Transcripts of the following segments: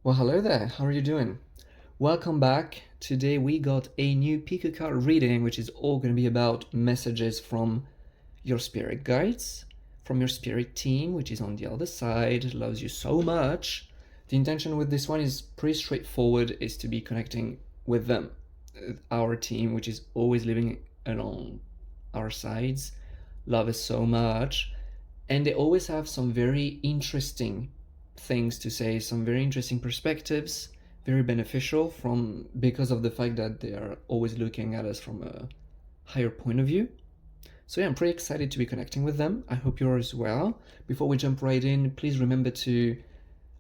Well, hello there, how are you doing? Welcome back. Today we got a new pick card reading, which is all going to be about messages from your spirit guides, from your spirit team, which is on the other side, loves you so much. The intention with this one is pretty straightforward, is to be connecting with them, our team, which is always living along our sides, love us so much, and they always have some very interesting things to say, some very interesting perspectives, very beneficial because of the fact that they are always looking at us from a higher point of view. So yeah, I'm pretty excited to be connecting with them. I hope you're as well. Before we jump right in, please remember to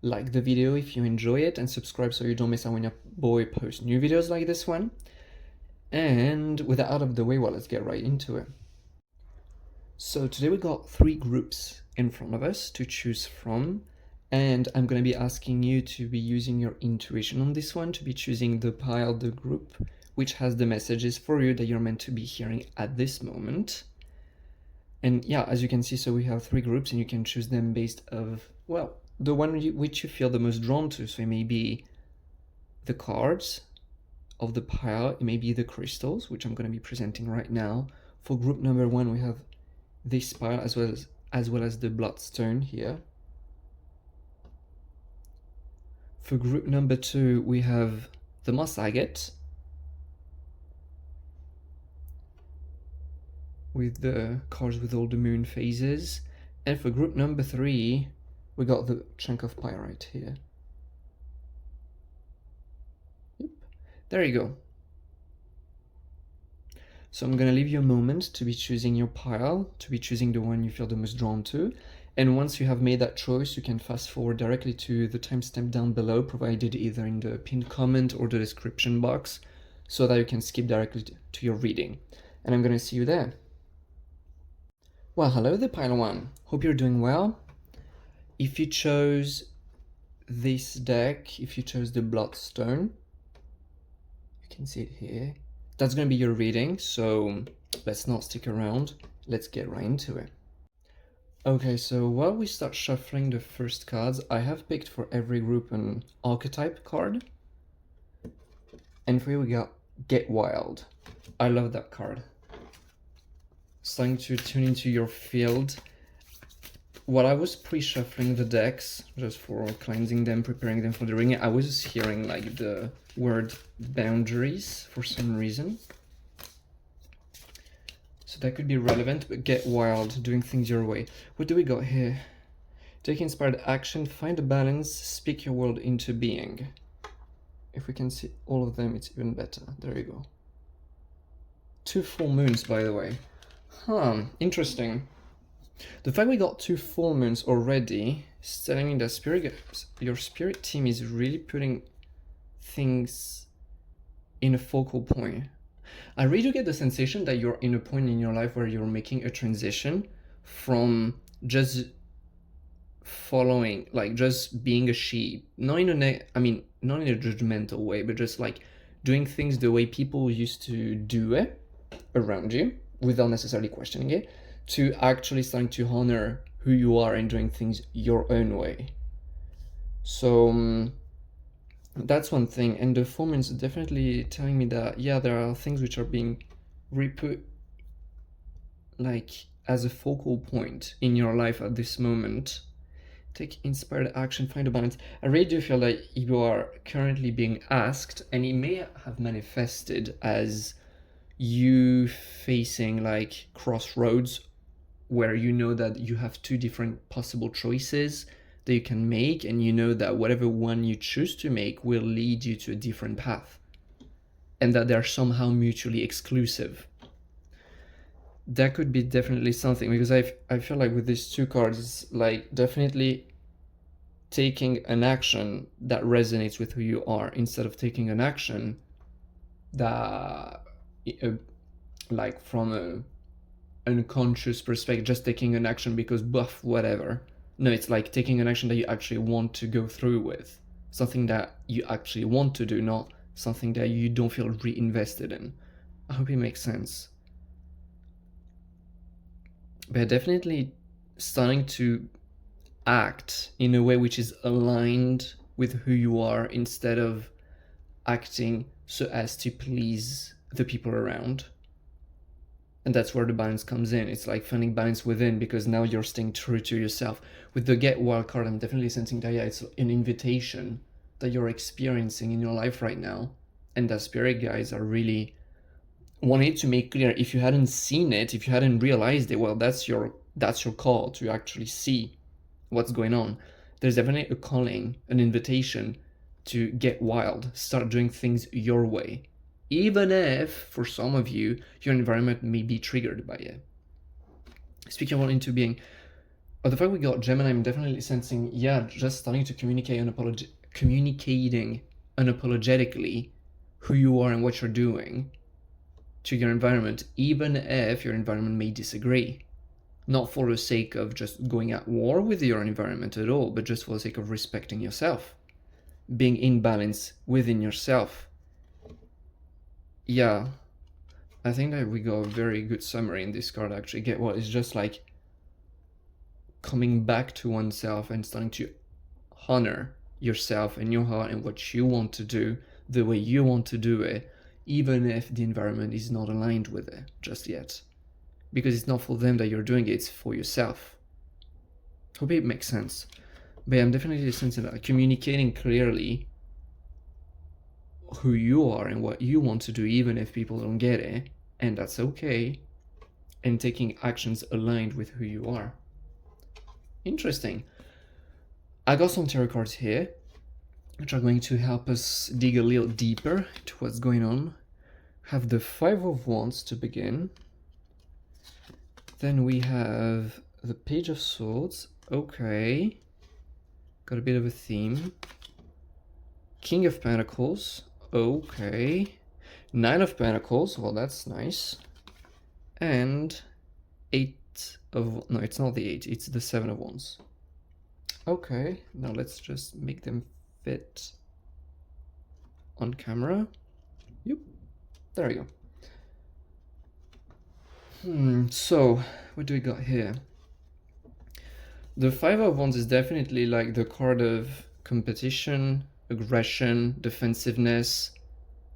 like the video if you enjoy it and subscribe so you don't miss out when your boy posts new videos like this one. And with that out of the way, well, let's get right into it. So today we got 3 groups in front of us to choose from, and I'm going to be asking you to be using your intuition on this one, to be choosing the pile, the group, which has the messages for you that you're meant to be hearing at this moment. And yeah, as you can see, so we have 3 groups and you can choose them based of, well, the one which you feel the most drawn to. So it may be the cards of the pile, it may be the crystals, which I'm going to be presenting right now. For group number 1, we have this pile as well as the Bloodstone here. For group number 2, we have the Moss Agate with the cards with all the moon phases. And for group number 3, we got the chunk of Pyrite here. Yep. There you go. So I'm going to leave you a moment to be choosing your pile, to be choosing the one you feel the most drawn to. And once you have made that choice, you can fast forward directly to the timestamp down below, provided either in the pinned comment or the description box, so that you can skip directly to your reading. And I'm going to see you there. Well, hello there, pile 1. Hope you're doing well. If you chose this deck, if you chose the Bloodstone, you can see it here. That's going to be your reading, so let's not stick around. Let's get right into it. Okay, so while we start shuffling the first cards, I have picked for every group an archetype card. And for you, we got Get Wild. I love that card. Starting to tune into your field. While I was pre-shuffling the decks, just for cleansing them, preparing them for the ring, I was hearing like the word boundaries for some reason. So that could be relevant, but Get Wild, doing things your way. What do we got here? Take inspired action, find a balance, speak your world into being. If we can see all of them, it's even better. There you go. 2 full moons, by the way. Interesting. The fact we got 2 full moons already is telling me that your spirit team is really putting things in a focal point. I really do get the sensation that you're in a point in your life where you're making a transition from just following, like just being a sheep, not in a judgmental way, but just like doing things the way people used to do it around you without necessarily questioning it, to actually starting to honor who you are and doing things your own way. So that's one thing. And the full moon's definitely telling me that, yeah, there are things which are being re-put like as a focal point in your life at this moment. Take inspired action, find a balance. I really do feel like you are currently being asked, and it may have manifested as you facing like crossroads where you know that you have 2 different possible choices that you can make, and you know that whatever one you choose to make will lead you to a different path, and that they're somehow mutually exclusive. That could be definitely something, because I feel like with these 2 cards, it's like definitely taking an action that resonates with who you are, instead of taking an action that like from a unconscious perspective, just taking an action because buff whatever. No, it's like taking an action that you actually want to go through with, something that you actually want to do, not something that you don't feel reinvested in. I hope it makes sense. But definitely starting to act in a way which is aligned with who you are instead of acting so as to please the people around. And that's where the balance comes in. It's like finding balance within, because now you're staying true to yourself. With the Get Wild card, I'm definitely sensing that, yeah, it's an invitation that you're experiencing in your life right now. And that spirit guides are really wanting to make clear, if you hadn't seen it, if you hadn't realized it, well, that's your call to actually see what's going on. There's definitely a calling, an invitation to get wild, start doing things your way. Even if, for some of you, your environment may be triggered by it. Speaking of into being, the fact we got Gemini, I'm definitely sensing, yeah, just starting to communicating unapologetically who you are and what you're doing to your environment, even if your environment may disagree. Not for the sake of just going at war with your environment at all, but just for the sake of respecting yourself, being in balance within yourself. Yeah, I think that we got a very good summary in this card, actually. Get what is just like coming back to oneself and starting to honor yourself and your heart and what you want to do the way you want to do it, even if the environment is not aligned with it just yet. Because it's not for them that you're doing it, it's for yourself. Hope it makes sense. But I'm definitely sensing that communicating clearly who you are and what you want to do, even if people don't get it, and that's okay, and taking actions aligned with who you are. Interesting. I got some tarot cards here, which are going to help us dig a little deeper to what's going on. Have the Five of Wands to begin. Then we have the Page of Swords. Okay. Got a bit of a theme. King of Pentacles. Okay. Nine of Pentacles. Well, that's nice. And Eight of... No, it's not the Eight. It's the Seven of Wands. Okay. Now let's just make them fit on camera. Yep. There we go. So, what do we got here? The Five of Wands is definitely like the card of competition, aggression, defensiveness,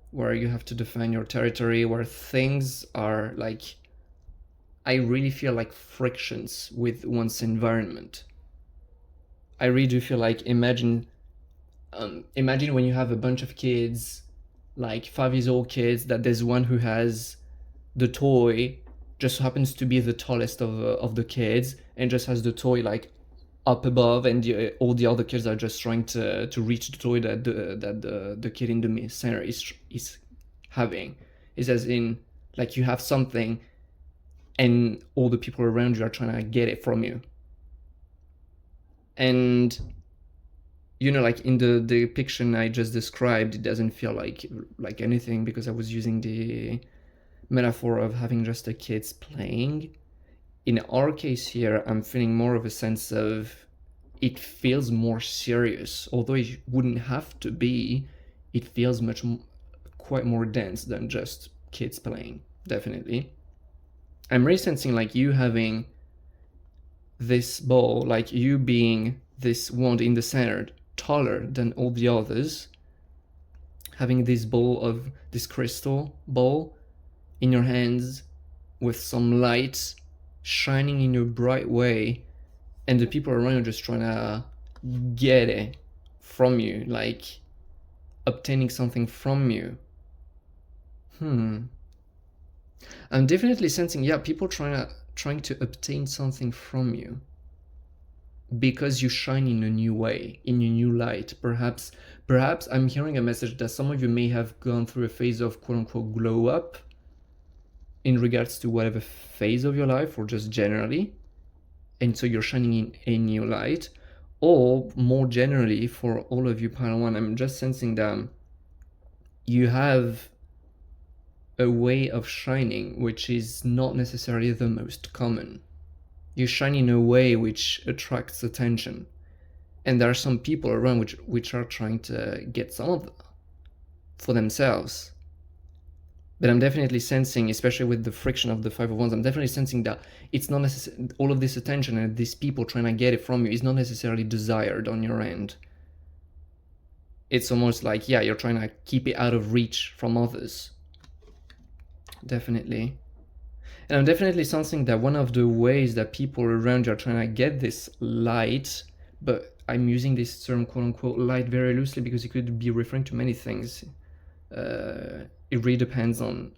where you have to defend your territory, where things are like, I really feel like frictions with one's environment. I really do feel like, imagine when you have a bunch of kids, like 5-year-old kids, that there's one who has the toy, just happens to be the tallest of the kids, and just has the toy like up above, and all the other kids are just trying to reach the toy that the kid in the center is having. It's as in, like, you have something and all the people around you are trying to get it from you. And you know, like in the depiction I just described, it doesn't feel like anything, because I was using the metaphor of having just the kids playing. In our case here, I'm feeling more of a sense of, it feels more serious, although it wouldn't have to be. It feels quite more dense than just kids playing, definitely. I'm really sensing like you having this ball, like you being this wand in the center, taller than all the others, having this crystal ball in your hands with some light shining in a bright way, and the people around you just trying to get it from you, like obtaining something from you. I'm definitely sensing, yeah, people trying to obtain something from you because you shine in a new way, in a new light. Perhaps I'm hearing a message that some of you may have gone through a phase of quote-unquote glow up in regards to whatever phase of your life, or just generally, and so you're shining in a new light. Or more generally, for all of you pile one, I'm just sensing that you have a way of shining which is not necessarily the most common. You shine in a way which attracts attention, and there are some people around which are trying to get some of that for themselves. But I'm definitely sensing, especially with the friction of the Five of Wands, I'm definitely sensing that it's not necessarily, all of this attention and these people trying to get it from you is not necessarily desired on your end. it's almost like, yeah, you're trying to keep it out of reach from others. Definitely. And I'm definitely sensing that one of the ways that people around you are trying to get this light, but I'm using this term quote unquote light very loosely because it could be referring to many things. It really depends on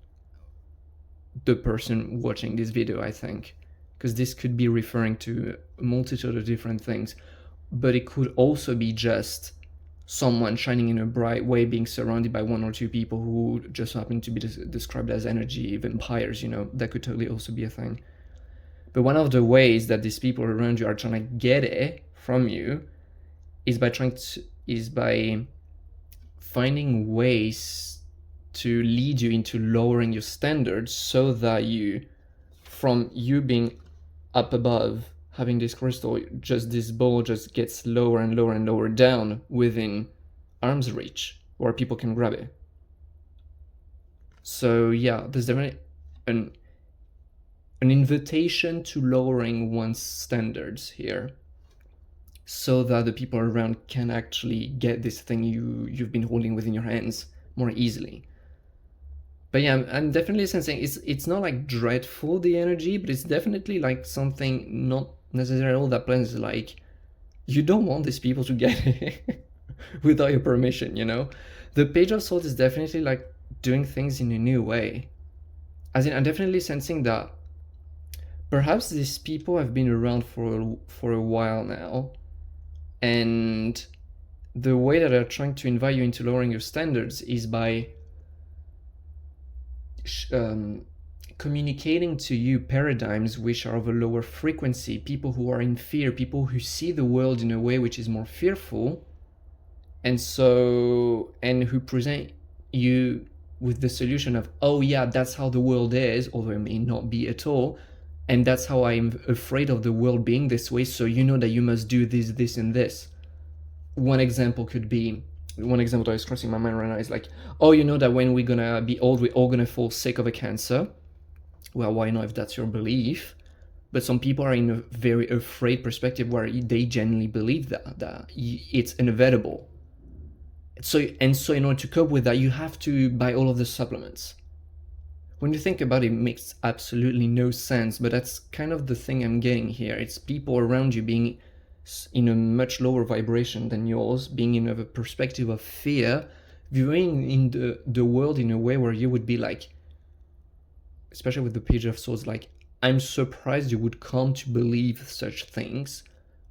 the person watching this video, I think, because this could be referring to a multitude of different things, but it could also be just someone shining in a bright way, being surrounded by one or two people who just happen to be described as energy vampires, you know, that could totally also be a thing. But one of the ways that these people around you are trying to get it from you is by finding ways to lead you into lowering your standards, so that from you being up above, having this crystal, just this ball just gets lower and lower and lower down within arm's reach where people can grab it. So yeah, there's definitely an invitation to lowering one's standards here, so that the people around can actually get this thing you've been holding within your hands more easily. But yeah, I'm definitely sensing it's not like dreadful, the energy, but it's definitely like something not necessarily all that pleasant. Like, you don't want these people to get it without your permission, you know? The Page of Swords is definitely like doing things in a new way. As in, I'm definitely sensing that perhaps these people have been around for a while now, and the way that they're trying to invite you into lowering your standards is by communicating to you paradigms which are of a lower frequency, people who are in fear, people who see the world in a way which is more fearful, and who present you with the solution of, oh yeah, that's how the world is, although it may not be at all, and that's how I'm afraid of the world being this way, so you know that you must do this, this, and this. One example that is crossing my mind right now is like, oh, you know that when we're gonna be old, we're all gonna fall sick of a cancer. Well, why not if that's your belief? But some people are in a very afraid perspective where they genuinely believe that it's inevitable. So in order to cope with that, you have to buy all of the supplements. When you think about it, it makes absolutely no sense, but that's kind of the thing I'm getting here. It's people around you being in a much lower vibration than yours, being in a perspective of fear, viewing in the world in a way where you would be like, especially with the Page of Swords, like, I'm surprised you would come to believe such things,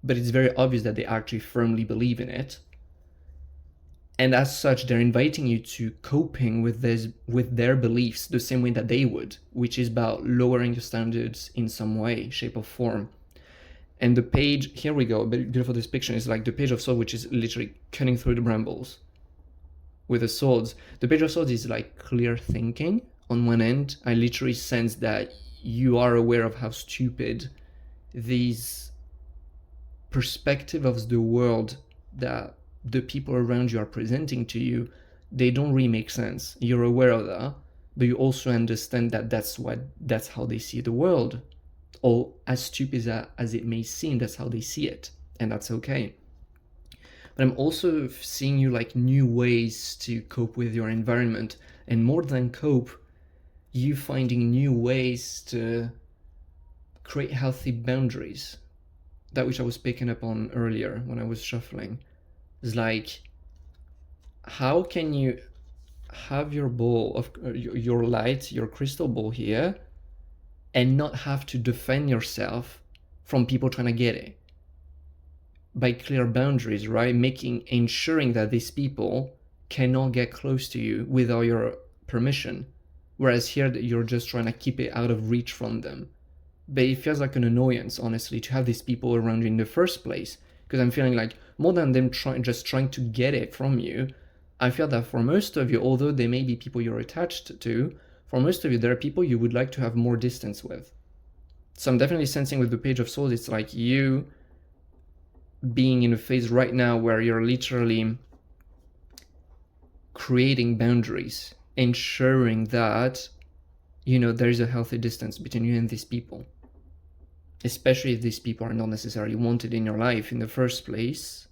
but it's very obvious that they actually firmly believe in it. And as such, they're inviting you to coping with their beliefs the same way that they would, which is about lowering your standards in some way, shape, or form. And the page, here we go, a beautiful depiction, is like the Page of Swords, which is literally cutting through the brambles with the swords. The Page of Swords is like clear thinking on one end. I literally sense that you are aware of how stupid these perspective of the world that the people around you are presenting to you, they don't really make sense. You're aware of that, but you also understand that that's how they see the world. Or as stupid as it may seem, that's how they see it, and that's okay. But I'm also seeing you like new ways to cope with your environment, and more than cope, you finding new ways to create healthy boundaries. That which I was picking up on earlier when I was shuffling. It's like, how can you have your ball of your light, your crystal ball here, and not have to defend yourself from people trying to get it? By clear boundaries, right? Ensuring that these people cannot get close to you without your permission. Whereas here, you're just trying to keep it out of reach from them. But it feels like an annoyance, honestly, to have these people around you in the first place. Because I'm feeling like, more than them just trying to get it from you, I feel that for most of you, although they may be people you're attached to, for most of you, there are people you would like to have more distance with. So I'm definitely sensing with the Page of Swords, it's like you being in a phase right now where you're literally creating boundaries, ensuring that, you know, there is a healthy distance between you and these people. Especially if these people are not necessarily wanted in your life in the first place.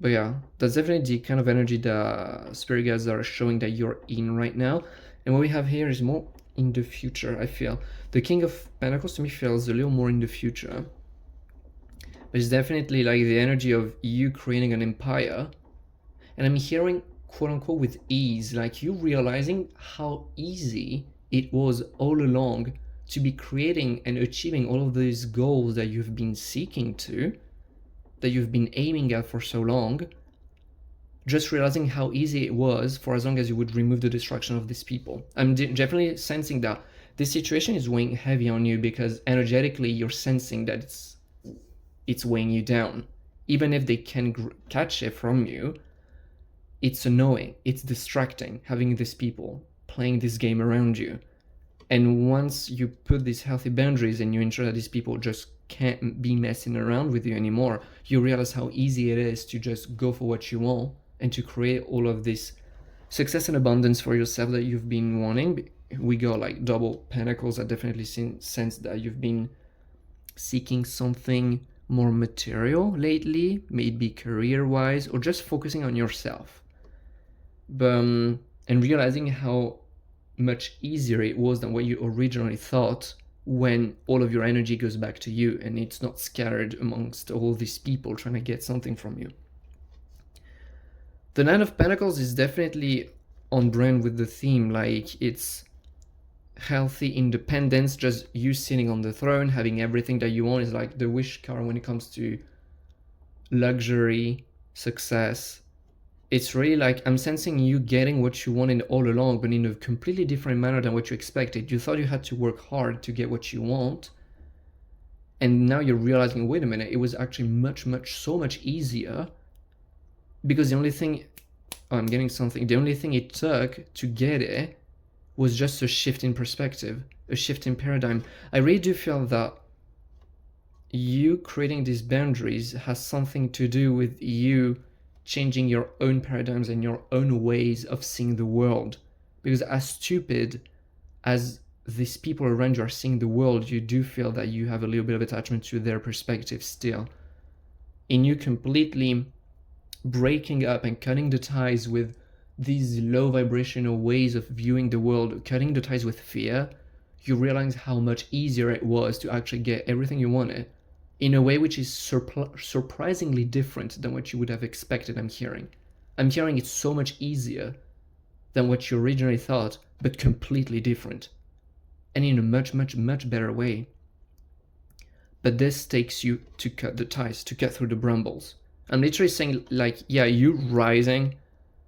But yeah, that's definitely the kind of energy that spirit guides are showing that you're in right now. And what we have here is more in the future, I feel. The King of Pentacles to me feels a little more in the future. But it's definitely like the energy of you creating an empire. And I'm hearing quote unquote with ease, like you realizing how easy it was all along to be creating and achieving all of these goals that you've been seeking to, that you've been aiming at for so long. Just realizing how easy it was for as long as you would remove the distraction of these people. I'm definitely sensing that this situation is weighing heavy on you because energetically you're sensing that it's weighing you down. Even if they can catch it from you, it's annoying, it's distracting having these people playing this game around you. And once you put these healthy boundaries and you ensure that these people just can't be messing around with you anymore, you realize how easy it is to just go for what you want and to create all of this success and abundance for yourself that you've been wanting. We got like double pentacles. I definitely sense that you've been seeking something more material lately, maybe career-wise, or just focusing on yourself. And realizing how much easier it was than what you originally thought when all of your energy goes back to you and it's not scattered amongst all these people trying to get something from you. The Nine of Pentacles is definitely on brand with the theme, like it's healthy independence, just you sitting on the throne, having everything that you want. Is like the wish card when it comes to luxury, success. It's really like I'm sensing you getting what you wanted all along, but in a completely different manner than what you expected. You thought you had to work hard to get what you want, and now you're realizing, wait a minute, it was actually so much easier, because the only thing, oh, I'm getting something, the only thing it took to get it was just a shift in perspective, a shift in paradigm. I really do feel that you creating these boundaries has something to do with you changing your own paradigms and your own ways of seeing the world. Because as stupid as these people around you are seeing the world, you do feel that you have a little bit of attachment to their perspective still. In you completely breaking up and cutting the ties with these low vibrational ways of viewing the world, cutting the ties with fear, you realize how much easier it was to actually get everything you wanted in a way which is surprisingly different than what you would have expected. I'm hearing it's so much easier than what you originally thought, but completely different, and in a much better way. But this takes you to cut the ties, to cut through the brambles. I'm literally saying, like, yeah, you rising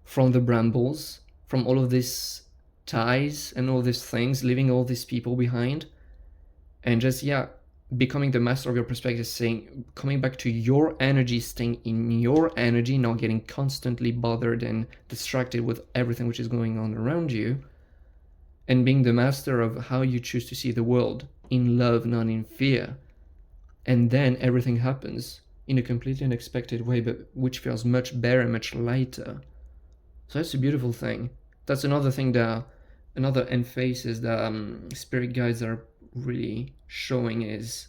from the brambles, from all of these ties and all these things, leaving all these people behind, and just, yeah, becoming the master of your perspective, saying, coming back to your energy, staying in your energy, not getting constantly bothered and distracted with everything which is going on around you, and being the master of how you choose to see the world, in love, not in fear. And then everything happens in a completely unexpected way, but which feels much better, much lighter. So that's a beautiful thing. That's another thing that, another end phases that spirit guides are really showing, is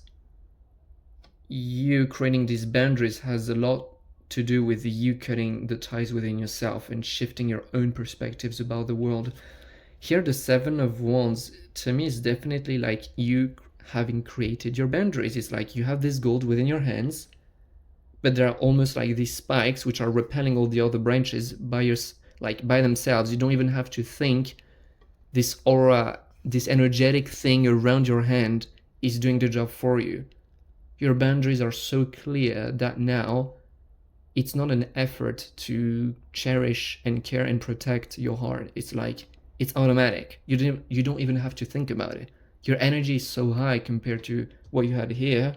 you creating these boundaries has a lot to do with you cutting the ties within yourself and shifting your own perspectives about the world. Here, the Seven of Wands, to me, is definitely like you having created your boundaries. It's like you have this gold within your hands, but they're almost like these spikes which are repelling all the other branches by themselves. You don't even have to think. This aura, this energetic thing around your hand is doing the job for you. Your boundaries are so clear that now it's not an effort to cherish and care and protect your heart. It's like, it's automatic. You don't even have to think about it. Your energy is so high compared to what you had here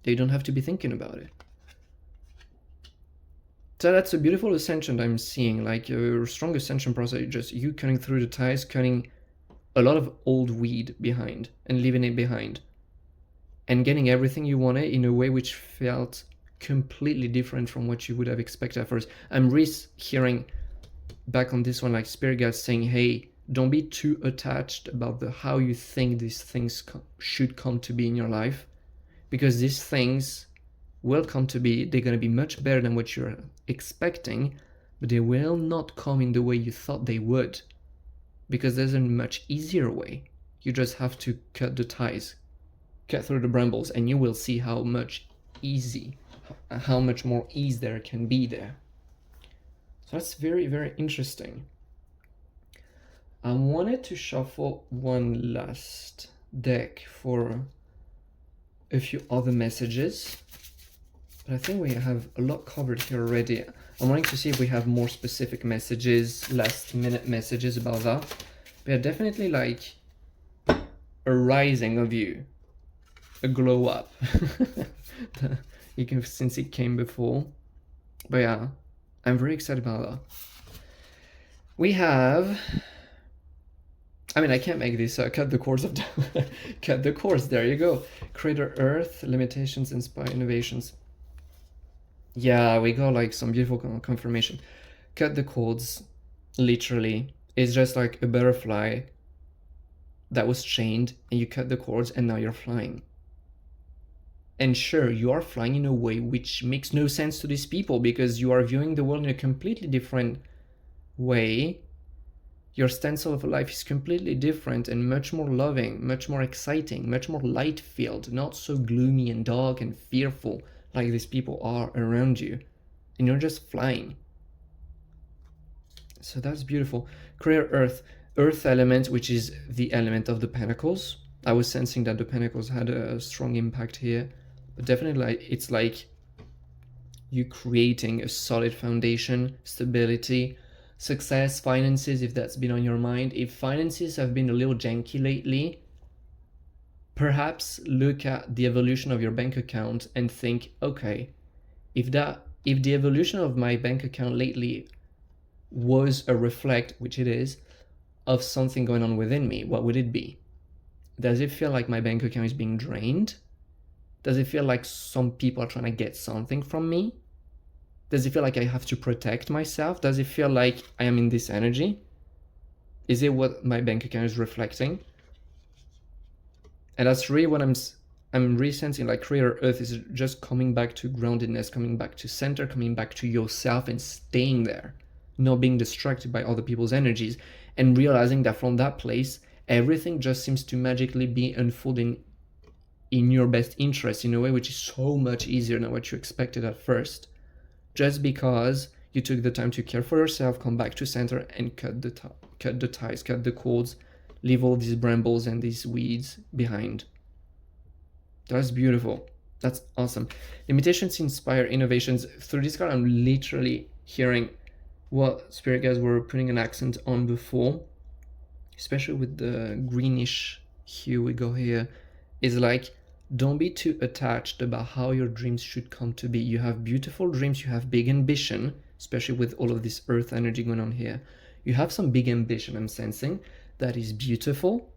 that you don't have to be thinking about it. So that's a beautiful ascension I'm seeing, like a strong ascension process, just you cutting through the ties, cutting a lot of old weed behind and leaving it behind, and getting everything you wanted in a way which felt completely different from what you would have expected at first. I'm hearing back on this one, like spirit guides saying, hey, don't be too attached about how you think these things should come to be in your life, because these things will come to be. They're going to be much better than what you're expecting, but they will not come in the way you thought they would, because there's a much easier way. You just have to cut the ties, cut through the brambles, and you will see how much more ease there can be there. So that's very, very interesting. I wanted to shuffle one last deck for a few other messages, but I think we have a lot covered here already. I'm wanting to see if we have more specific messages, last minute messages about that. But yeah, definitely like a rising of you, a glow up, since it came before. But yeah, I'm very excited about that. We have, I mean, I can't make this, cut the course of cut the course, there you go. Creator Earth, limitations, inspire innovations. Yeah, we got like some beautiful confirmation. Cut the cords, literally. It's just like a butterfly that was chained, and you cut the cords and now you're flying. And sure, you are flying in a way which makes no sense to these people, because you are viewing the world in a completely different way. Your stencil of life is completely different and much more loving, much more exciting, much more light-filled, not so gloomy and dark and fearful like these people are around you. And you're just flying. So that's beautiful. Creator Earth. Earth element, which is the element of the Pentacles. I was sensing that the Pentacles had a strong impact here. But definitely it's like you creating a solid foundation, stability, success, finances, if that's been on your mind. If finances have been a little janky lately, perhaps look at the evolution of your bank account and think, okay, if the evolution of my bank account lately was a reflect, which it is, of something going on within me, what would it be? Does it feel like my bank account is being drained? Does it feel like some people are trying to get something from me? Does it feel like I have to protect myself? Does it feel like I am in this energy? Is it what my bank account is reflecting? And that's really what I'm resensing, like Creator Earth is just coming back to groundedness, coming back to center, coming back to yourself and staying there, not being distracted by other people's energies, and realizing that from that place, everything just seems to magically be unfolding in your best interest in a way which is so much easier than what you expected at first. Just because you took the time to care for yourself, come back to center and cut the ties, cut the cords, leave all these brambles and these weeds behind. That's beautiful. That's awesome. Limitations inspire innovations. Through this card, I'm literally hearing what spirit guides were putting an accent on before, especially with the greenish hue we go here, is like, don't be too attached about how your dreams should come to be. You have beautiful dreams, you have big ambition, especially with all of this earth energy going on here. You have some big ambition, I'm sensing, that is beautiful.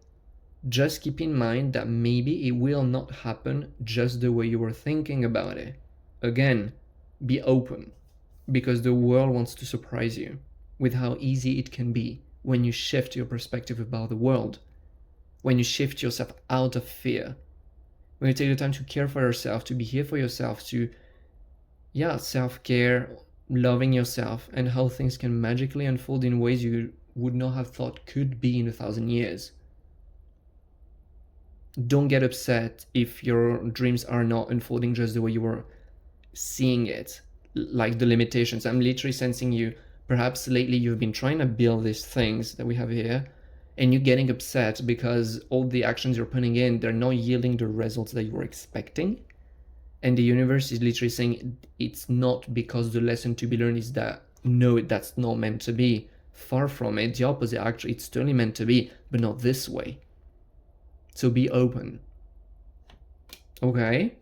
Just keep in mind that maybe it will not happen just the way you were thinking about it. Again, be open, because the world wants to surprise you with how easy it can be when you shift your perspective about the world, when you shift yourself out of fear, when you take the time to care for yourself, to be here for yourself, to, self-care, loving yourself, and how things can magically unfold in ways you would not have thought could be in 1,000 years. Don't get upset if your dreams are not unfolding just the way you were seeing it, like the limitations. I'm literally sensing you, perhaps lately you've been trying to build these things that we have here, and you're getting upset because all the actions you're putting in, they're not yielding the results that you were expecting. And the universe is literally saying it's not because the lesson to be learned is that, no, that's not meant to be. Far from it, the opposite, actually, it's totally meant to be, but not this way. So be open. Okay.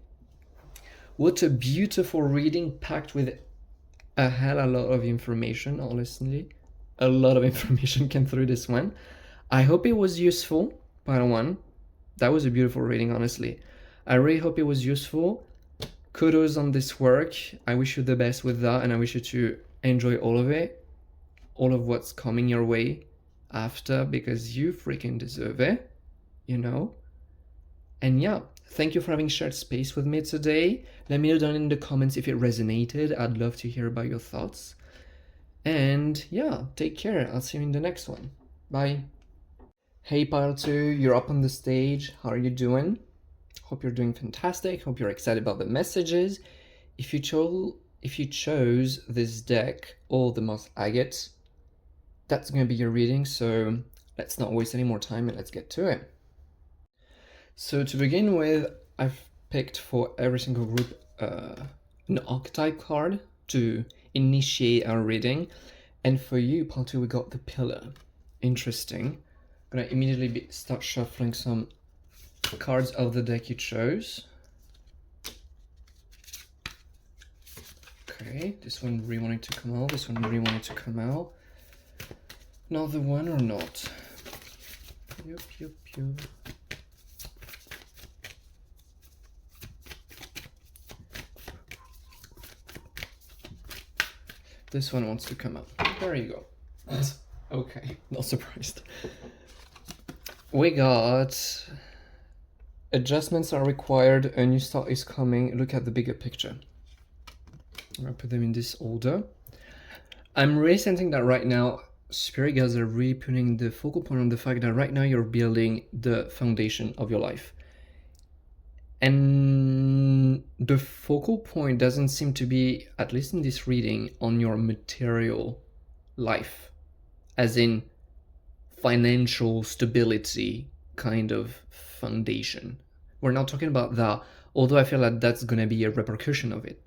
What a beautiful reading, packed with a hell of a lot of information, honestly. A lot of information came through this one. I hope it was useful, part one. That was a beautiful reading, honestly. I really hope it was useful. Kudos on this work. I wish you the best with that, and I wish you to enjoy all of it, all of what's coming your way after, because you freaking deserve it, you know? And yeah, Thank you for having shared space with me today. Let me know down in the comments if it resonated. I'd love to hear about your thoughts. And yeah, take care. I'll see you in the next one. Bye. Hey Pile 2, you're up on the stage. How are you doing? Hope you're doing fantastic. Hope you're excited about the messages. If you chose this deck or the Moth Agate, that's going to be your reading, so let's not waste any more time and let's get to it. So to begin with, I've picked for every single group an archetype card to initiate our reading. And for you, part 2, we got the Pillar. Interesting. I'm gonna immediately start shuffling some cards of the deck you chose. Okay, this one really wanted to come out, this one really wanted to come out. Another one or not? Yup. This one wants to come out. There you go. Okay, not surprised. We got adjustments are required, a new start is coming. Look at the bigger picture. I'm gonna put them in this order. I'm really sensing that right now, spirit guides are really putting the focal point on the fact that right now you're building the foundation of your life. And the focal point doesn't seem to be, at least in this reading, on your material life, as in financial stability kind of foundation. We're not talking about that, although I feel like that's gonna be a repercussion of it.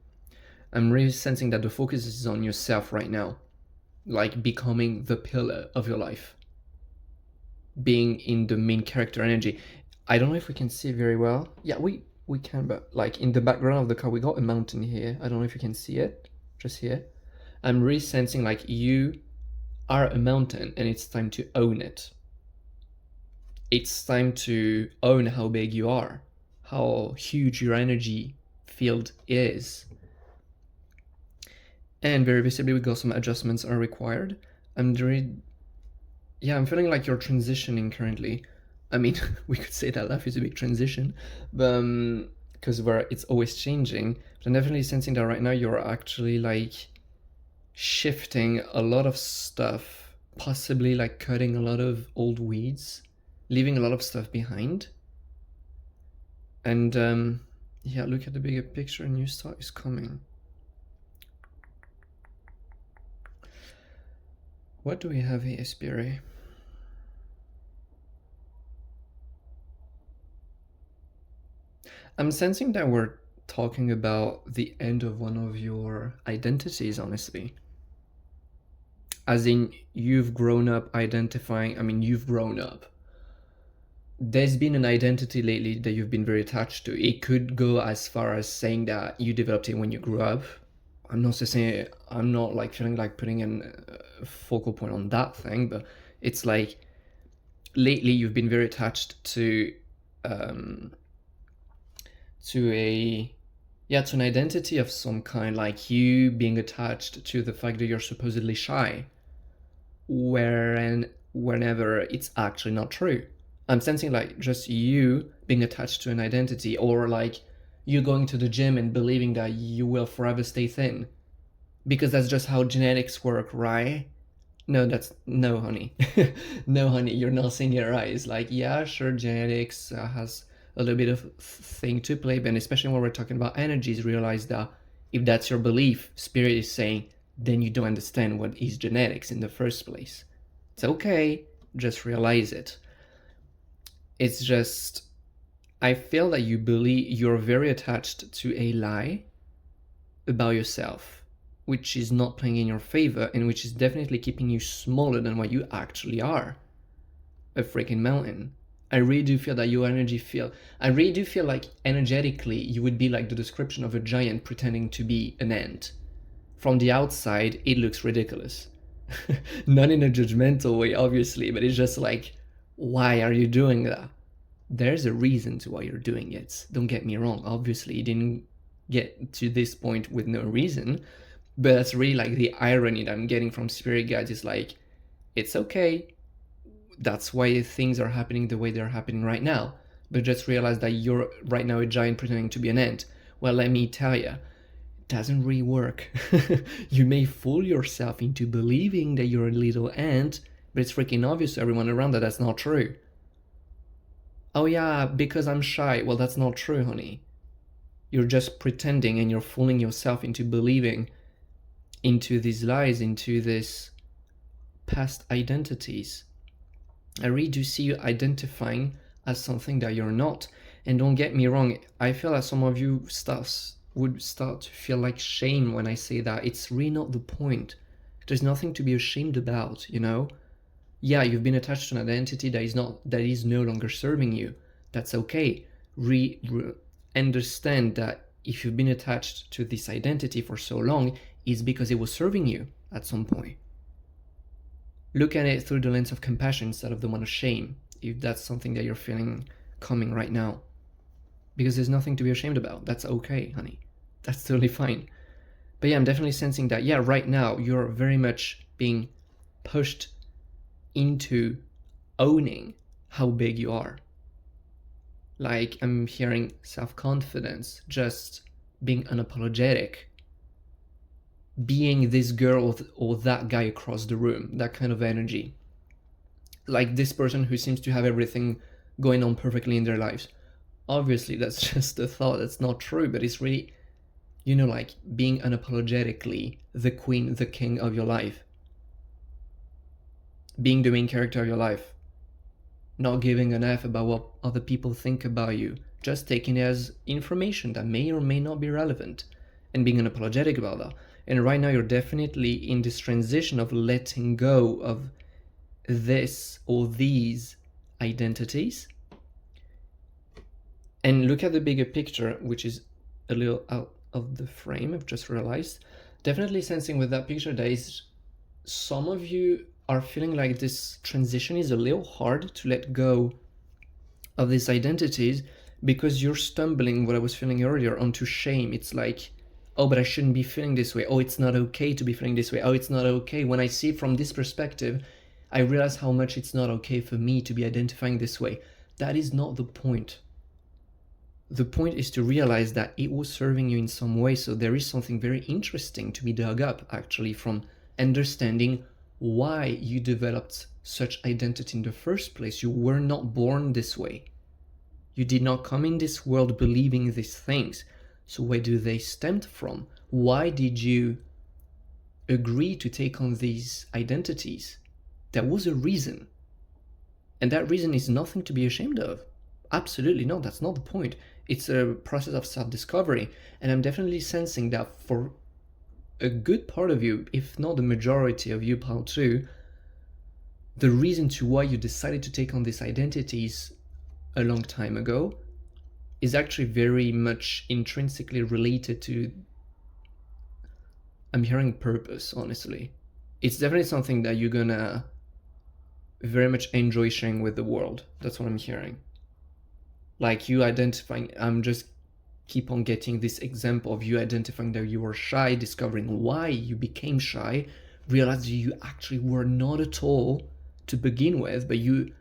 I'm really sensing that the focus is on yourself right now, like becoming the pillar of your life, being in the main character energy. I don't know if we can see very well. Yeah, we can, but like in the background of the card, we got a mountain here. I don't know if you can see it, just here. I'm really sensing like you are a mountain and it's time to own it. It's time to own how big you are, how huge your energy field is. And very visibly, we got some adjustments are required. I'm feeling like you're transitioning currently. I mean, we could say that life is a big transition, but because it's always changing. But I'm definitely sensing that right now you're actually like shifting a lot of stuff, possibly like cutting a lot of old weeds, leaving a lot of stuff behind. And yeah, look at the bigger picture. A new start is coming. What do we have here, Spirit? I'm sensing that we're talking about the end of one of your identities, honestly. As in, you've grown up identifying, I mean, you've grown up. There's been an identity lately that you've been very attached to. It could go as far as saying that you developed it when you grew up. I'm not saying, I'm not like feeling like putting a focal point on that thing, but it's like lately you've been very attached to an identity of some kind, like you being attached to the fact that you're supposedly shy, whenever it's actually not true. I'm sensing like just you being attached to an identity, or like you going to the gym and believing that you will forever stay thin, because that's just how genetics work, right? No, honey. No, honey, you're not seeing your eyes. Like, yeah, sure, genetics has a little bit of thing to play, but especially when we're talking about energies, realize that if that's your belief, spirit is saying, then you don't understand what is genetics in the first place. It's okay, just realize it. It's just, I feel that you believe you're very attached to a lie about yourself, which is not playing in your favor and which is definitely keeping you smaller than what you actually are. A freaking mountain. I really do feel that your energy I really do feel like energetically you would be like the description of a giant pretending to be an ant. From the outside, it looks ridiculous. Not in a judgmental way, obviously, but it's just like, why are you doing that? There's a reason to why you're doing it. Don't get me wrong. Obviously, you didn't get to this point with no reason, but that's really like the irony that I'm getting from spirit guides is like, it's okay. That's why things are happening the way they're happening right now. but just realize that you're right now a giant pretending to be an ant. Well, let me tell you, it doesn't really work. You may fool yourself into believing that you're a little ant, but it's freaking obvious to everyone around that that's not true. Oh yeah, because I'm shy. Well, that's not true, honey. You're just pretending and you're fooling yourself into believing into these lies, into these past identities. I really do see you identifying as something that you're not. And don't get me wrong, I feel that some of you would start to feel like shame when I say that. It's really not the point. There's nothing to be ashamed about, you know? Yeah, you've been attached to an identity that is no longer serving you. That's okay. Understand that if you've been attached to this identity for so long, it's because it was serving you at some point. Look at it through the lens of compassion instead of the one of shame, if that's something that you're feeling coming right now. Because there's nothing to be ashamed about. That's okay, honey. That's totally fine. But yeah, I'm definitely sensing that, yeah, right now you're very much being pushed into owning how big you are. Like, I'm hearing self-confidence, just being unapologetic, being this girl or that guy across the room, that kind of energy. Like this person who seems to have everything going on perfectly in their lives. Obviously, that's just a thought, that's not true, but it's really, you know, like being unapologetically the queen, the king of your life. Being the main character of your life. Not giving an F about what other people think about you, just taking it as information that may or may not be relevant, and being unapologetic about that. And right now you're definitely in this transition of letting go of this or these identities. And look at the bigger picture, which is a little out of the frame, I've just realized. Definitely sensing with that picture that is some of you are feeling like this transition is a little hard to let go of these identities because you're stumbling, what I was feeling earlier, onto shame. It's like, oh, but I shouldn't be feeling this way. Oh, it's not okay to be feeling this way. Oh, it's not okay. When I see it from this perspective, I realize how much it's not okay for me to be identifying this way. That is not the point. The point is to realize that it was serving you in some way. So there is something very interesting to be dug up, actually, from understanding why you developed such identity in the first place. You were not born this way. You did not come in this world believing these things. So where do they stem from? Why did you agree to take on these identities? There was a reason. And that reason is nothing to be ashamed of. Absolutely not. That's not the point. It's a process of self-discovery. And I'm definitely sensing that for a good part of you, if not the majority of you, part 2, the reason to why you decided to take on these identities a long time ago is actually very much intrinsically related to, I'm hearing purpose, honestly. It's definitely something that you're gonna very much enjoy sharing with the world. That's what I'm hearing. Like you identifying, I'm just keep on getting this example of you identifying that you were shy, discovering why you became shy, realizing you actually were not at all to begin with, but you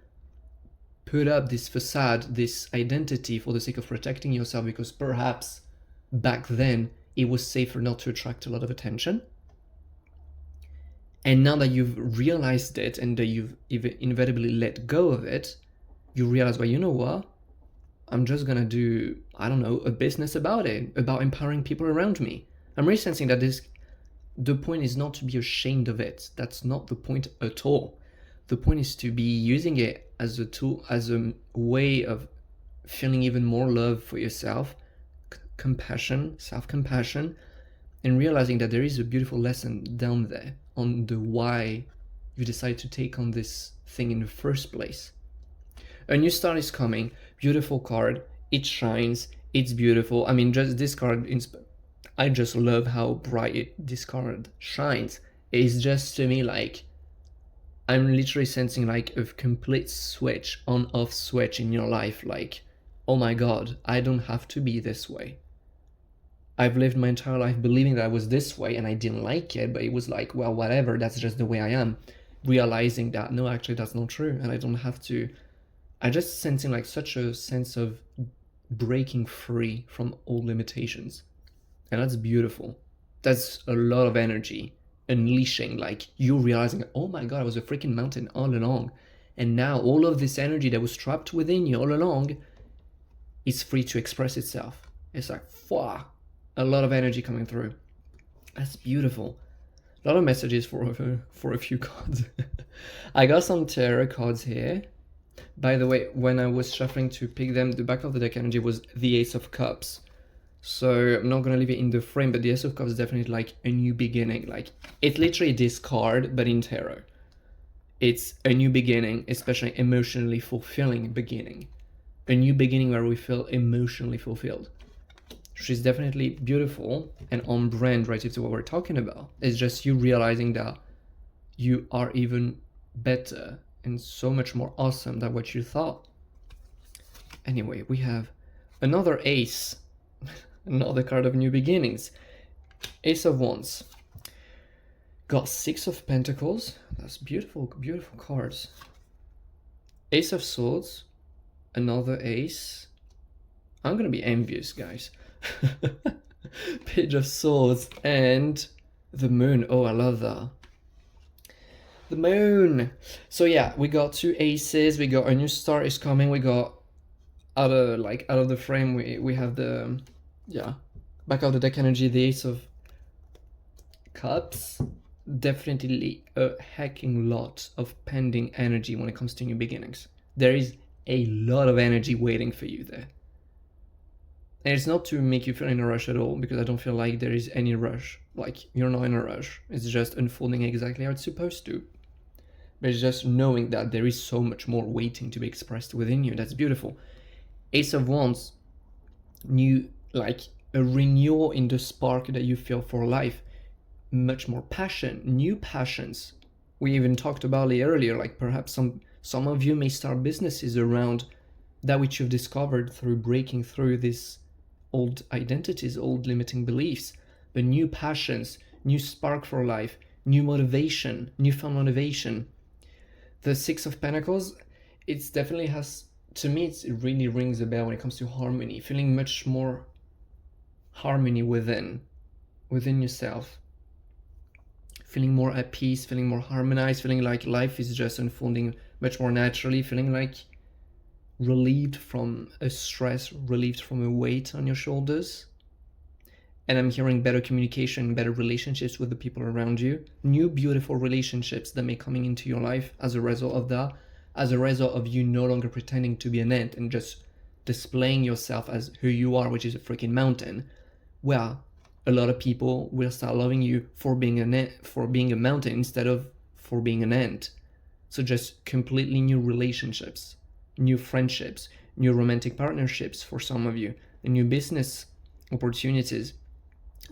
put up this facade, this identity for the sake of protecting yourself because perhaps back then it was safer not to attract a lot of attention. And now that you've realized it and that you've inevitably let go of it, you realize, well, you know what? I'm just gonna do, I don't know, a business about it, about empowering people around me. I'm really sensing that the point is not to be ashamed of it. That's not the point at all. The point is to be using it as a tool, as a way of feeling even more love for yourself, compassion, self-compassion, and realizing that there is a beautiful lesson down there on the why you decide to take on this thing in the first place. A new start is coming. Beautiful card. It shines. It's beautiful. I mean, just this card, I just love how bright this card shines. It's just to me like, I'm literally sensing like a complete switch, on-off switch in your life. Like, oh my God, I don't have to be this way. I've lived my entire life believing that I was this way and I didn't like it, but it was like, well, whatever, that's just the way I am. Realizing that, no, actually that's not true and I don't have to I just sensing like such a sense of breaking free from all limitations. And that's beautiful. That's a lot of energy unleashing, like you realizing, oh my god, I was a freaking mountain all along. And now all of this energy that was trapped within you all along is free to express itself. It's like, wow, a lot of energy coming through. That's beautiful. A lot of messages for a few cards. I got some tarot cards here. By the way, when I was shuffling to pick them, the back of the deck energy was the Ace of Cups. So I'm not gonna leave it in the frame, but the Ace of Cups is definitely like a new beginning. Like it's literally this card, but in tarot. It's a new beginning, especially emotionally fulfilling beginning. A new beginning where we feel emotionally fulfilled. She's definitely beautiful and on brand relative to what we're talking about. It's just you realizing that you are even better and so much more awesome than what you thought. Anyway, we have another ace, another card of new beginnings. Ace of Wands. Got Six of Pentacles. That's beautiful, beautiful cards. Ace of Swords. Another ace. I'm gonna be envious, guys. Page of Swords and the Moon. Oh, I love that. The Moon. So yeah, we got two aces. We got a new star is coming. We got out of the frame. We have the back of the deck energy. The Ace of Cups. Definitely a hecking lot of pending energy when it comes to new beginnings. There is a lot of energy waiting for you there. And it's not to make you feel in a rush at all, because I don't feel like there is any rush. Like, you're not in a rush. It's just unfolding exactly how it's supposed to. But it's just knowing that there is so much more waiting to be expressed within you. That's beautiful. Ace of Wands, new, like a renewal in the spark that you feel for life. Much more passion, new passions. We even talked about it earlier, like perhaps some of you may start businesses around that which you've discovered through breaking through these old identities, old limiting beliefs, but new passions, new spark for life, new motivation, newfound motivation. The Six of Pentacles, it's definitely has, to me, it really rings a bell when it comes to harmony, feeling much more harmony within yourself. Feeling more at peace, feeling more harmonized, feeling like life is just unfolding much more naturally, feeling like relieved from a stress, relieved from a weight on your shoulders. And I'm hearing better communication, better relationships with the people around you, new beautiful relationships that may coming into your life as a result of that, as a result of you no longer pretending to be an ant and just displaying yourself as who you are, which is a freaking mountain. Well, a lot of people will start loving you for being a mountain instead of for being an ant. So just completely new relationships, new friendships, new romantic partnerships for some of you, and new business opportunities.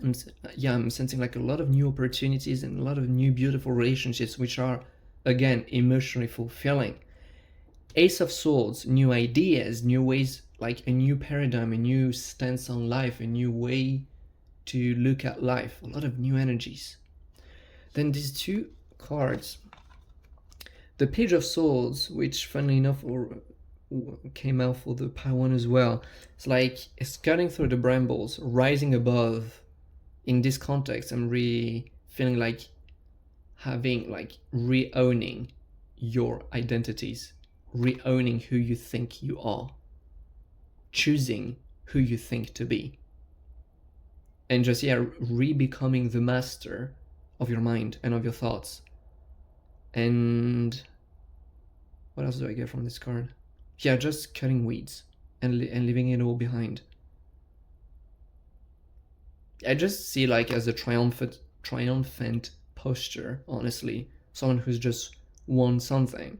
And yeah, I'm sensing like a lot of new opportunities and a lot of new beautiful relationships, which are, again, emotionally fulfilling. Ace of Swords, new ideas, new ways, like a new paradigm, a new stance on life, a new way to look at life, a lot of new energies. Then these two cards, the Page of Swords, which funnily enough came out for the Pi one as well. It's like it's cutting through the brambles, rising above. In this context, I'm really feeling like having, like, re-owning your identities, re-owning who you think you are, choosing who you think to be. And just, yeah, re-becoming the master of your mind and of your thoughts. And what else do I get from this card? Yeah, just cutting weeds and leaving it all behind. I just see like as a triumphant posture, honestly. Someone who's just won something.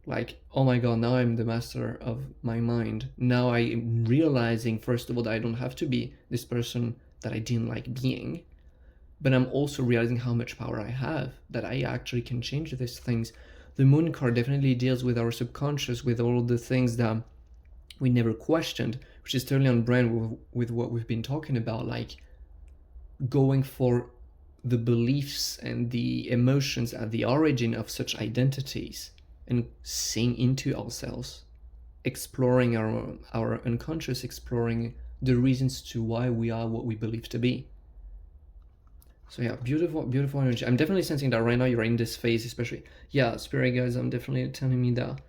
Like, oh my god, now I'm the master of my mind. Now I'm realizing, first of all, that I don't have to be this person that I didn't like being. But I'm also realizing how much power I have, that I actually can change these things. The Moon card definitely deals with our subconscious, with all the things that we never questioned, which is totally on brand with what we've been talking about, like going for the beliefs and the emotions at the origin of such identities. and seeing into ourselves, exploring our unconscious, exploring the reasons to why we are what we believe to be. So yeah, beautiful, beautiful energy. I'm definitely sensing that right now you're in this phase, especially. Yeah, spirit guys, I'm definitely telling me that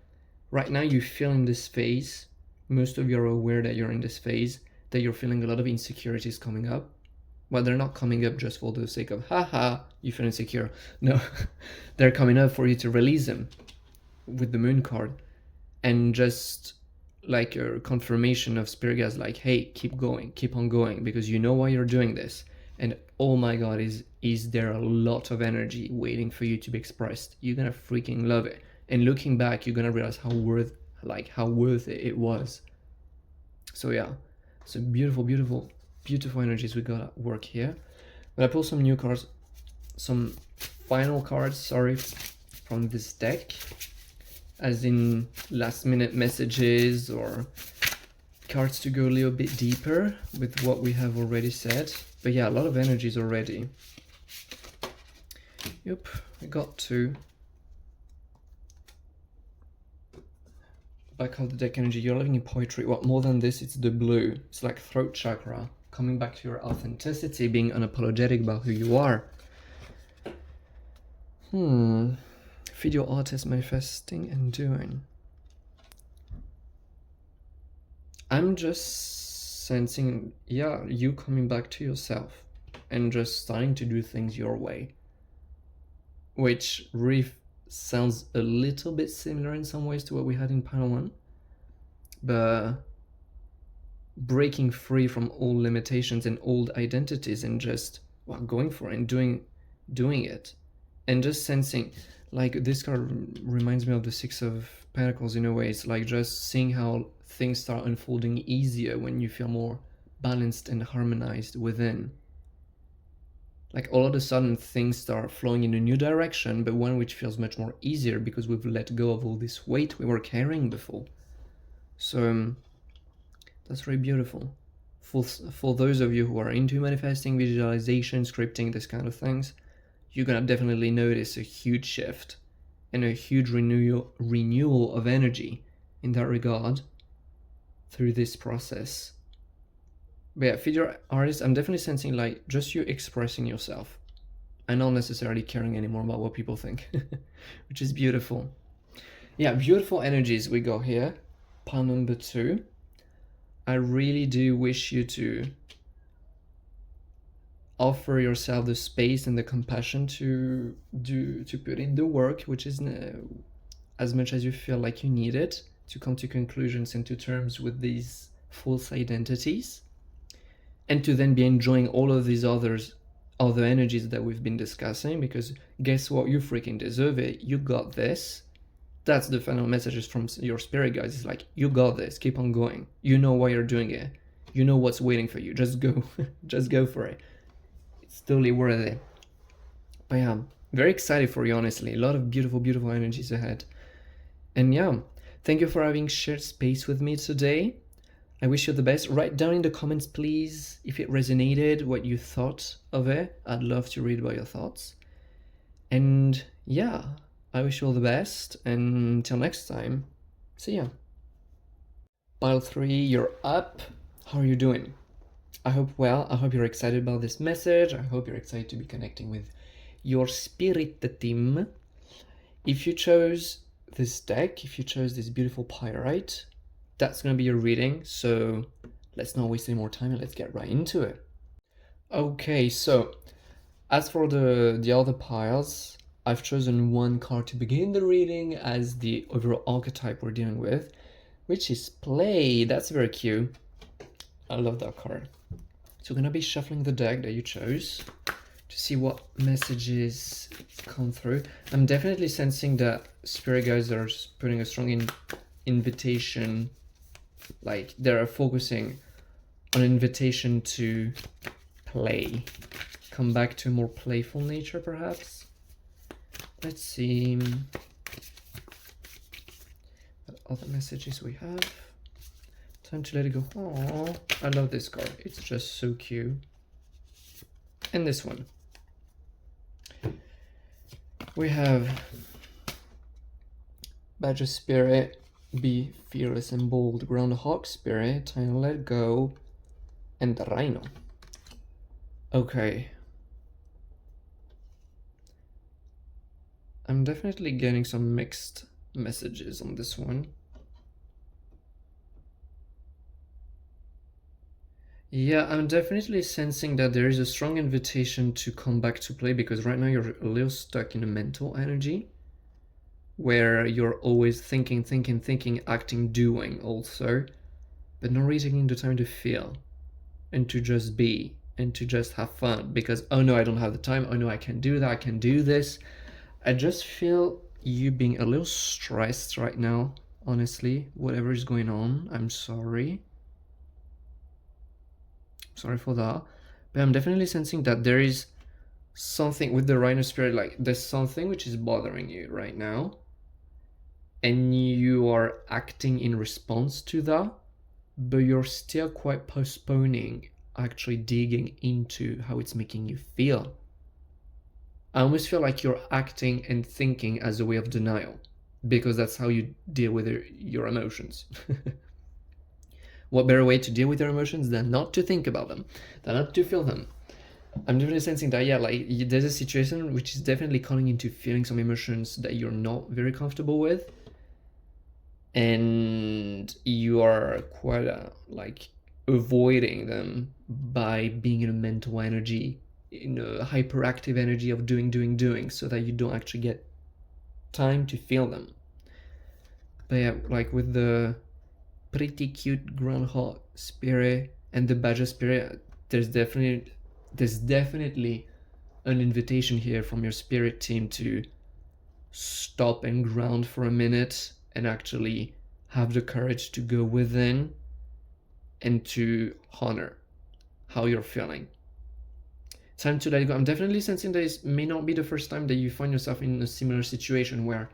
right now you feel in this phase. Most of you are aware that you're in this phase, that you're feeling a lot of insecurities coming up. Well, they're not coming up just for the sake of, haha, you feel insecure. No, they're coming up for you to release them with the moon card. And just like a confirmation of spirit guides, like, hey, keep going, keep on going, because you know why you're doing this. And oh my god, is there a lot of energy waiting for you to be expressed. You're gonna freaking love it. And looking back, you're gonna realize how worth it was. So yeah, so beautiful, beautiful, beautiful energies we got at work here. But I pull some new cards, some final cards, sorry, from this deck, as in last minute messages or cards to go a little bit deeper with what we have already said. But yeah, a lot of energies already. Yep, we got two. Back of the deck energy, you're living in poetry. What more than this, it's the blue. It's like throat chakra, coming back to your authenticity, being unapologetic about who you are. Feed your artist, manifesting and doing. I'm just sensing, yeah, you coming back to yourself and just starting to do things your way, which really sounds a little bit similar in some ways to what we had in panel 1, but breaking free from all limitations and old identities and just going for it and doing it, and just sensing, like, this card reminds me of the Six of Pentacles in a way. It's like just seeing how things start unfolding easier when you feel more balanced and harmonized within. Like all of a sudden things start flowing in a new direction, but one which feels much more easier because we've let go of all this weight we were carrying before. So that's really beautiful. For those of you who are into manifesting, visualization, scripting, this kind of things, you're gonna definitely notice a huge shift and a huge renewal of energy in that regard through this process. But yeah, figure artist, I'm definitely sensing like just you expressing yourself and not necessarily caring anymore about what people think, which is beautiful. Yeah, beautiful energies we got here. Pile number 2. I really do wish you to offer yourself the space and the compassion to put in the work, which is as much as you feel like you need it to come to conclusions and to terms with these false identities, and to then be enjoying all of these other energies that we've been discussing, because guess what, you freaking deserve it. You got this. That's the final messages from your spirit guides. It's like, you got this, keep on going. You know why you're doing it. You know what's waiting for you. Just go. Just go for it. It's totally worth it. But yeah, very excited for you, honestly. A lot of beautiful, beautiful energies ahead. And yeah, thank you for having shared space with me today. I wish you the best. Write down in the comments, please, if it resonated, what you thought of it. I'd love to read about your thoughts. And yeah, I wish you all the best. And until next time, see ya. Pile 3, you're up. How are you doing? I hope well. I hope you're excited about this message. I hope you're excited to be connecting with your spirit team. If you chose this deck, if you chose this beautiful Pyrite, that's going to be your reading. So let's not waste any more time and let's get right into it. Okay, so as for the other piles, I've chosen one card to begin the reading as the overall archetype we're dealing with, which is Play. That's very cute. I love that card. So we're going to be shuffling the deck that you chose to see what messages come through. I'm definitely sensing that spirit guides are putting a strong invitation, like they're focusing on an invitation to play. Come back to a more playful nature, perhaps. Let's see what other messages we have. Time to let it go. Oh, I love this card. It's just so cute. And this one. We have Badger Spirit, be fearless and bold. Groundhog Spirit, time to let go. And the Rhino. Okay. I'm definitely getting some mixed messages on this one. Yeah, I'm definitely sensing that there is a strong invitation to come back to play, because right now you're a little stuck in a mental energy where you're always thinking, acting, doing also, but not really taking the time to feel and to just be and to just have fun, because, oh no, I don't have the time, oh no, I can't do that, I can't do this. I just feel you being a little stressed right now, honestly, whatever is going on. I'm sorry. Sorry for that. But I'm definitely sensing that there is something with the Rhino Spirit, like there's something which is bothering you right now. And you are acting in response to that, but you're still quite postponing actually digging into how it's making you feel. I almost feel like you're acting and thinking as a way of denial, because that's how you deal with your emotions. What better way to deal with your emotions than not to think about them, than not to feel them? I'm definitely sensing that, yeah, like there's a situation which is definitely calling into feeling some emotions that you're not very comfortable with, and you are quite like avoiding them by being in a mental energy, in a hyperactive energy of doing, so that you don't actually get time to feel them. But yeah, like with the pretty cute groundhog spirit and the badger spirit, there's definitely an invitation here from your spirit team to stop and ground for a minute and actually have the courage to go within and to honor how you're feeling. Time to let go. I'm definitely sensing that it may not be the first time that you find yourself in a similar situation where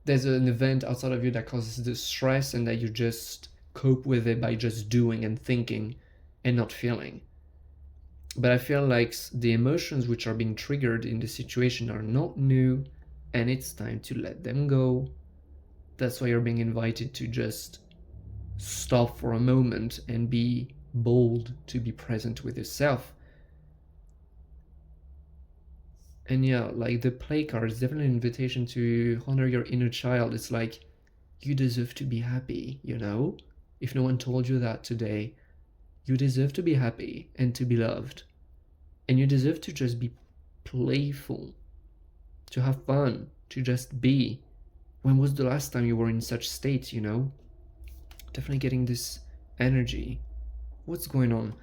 there's an event outside of you that causes the stress and that you just cope with it by just doing and thinking and not feeling. But I feel like the emotions which are being triggered in the situation are not new, and it's time to let them go. That's why you're being invited to just stop for a moment and be bold, to be present with yourself. And yeah, like the play card is definitely an invitation to honor your inner child. It's like, you deserve to be happy, you know? If no one told you that today, you deserve to be happy and to be loved. And you deserve to just be playful, to have fun, to just be. When was the last time you were in such state, you know? Definitely getting this energy. What's going on?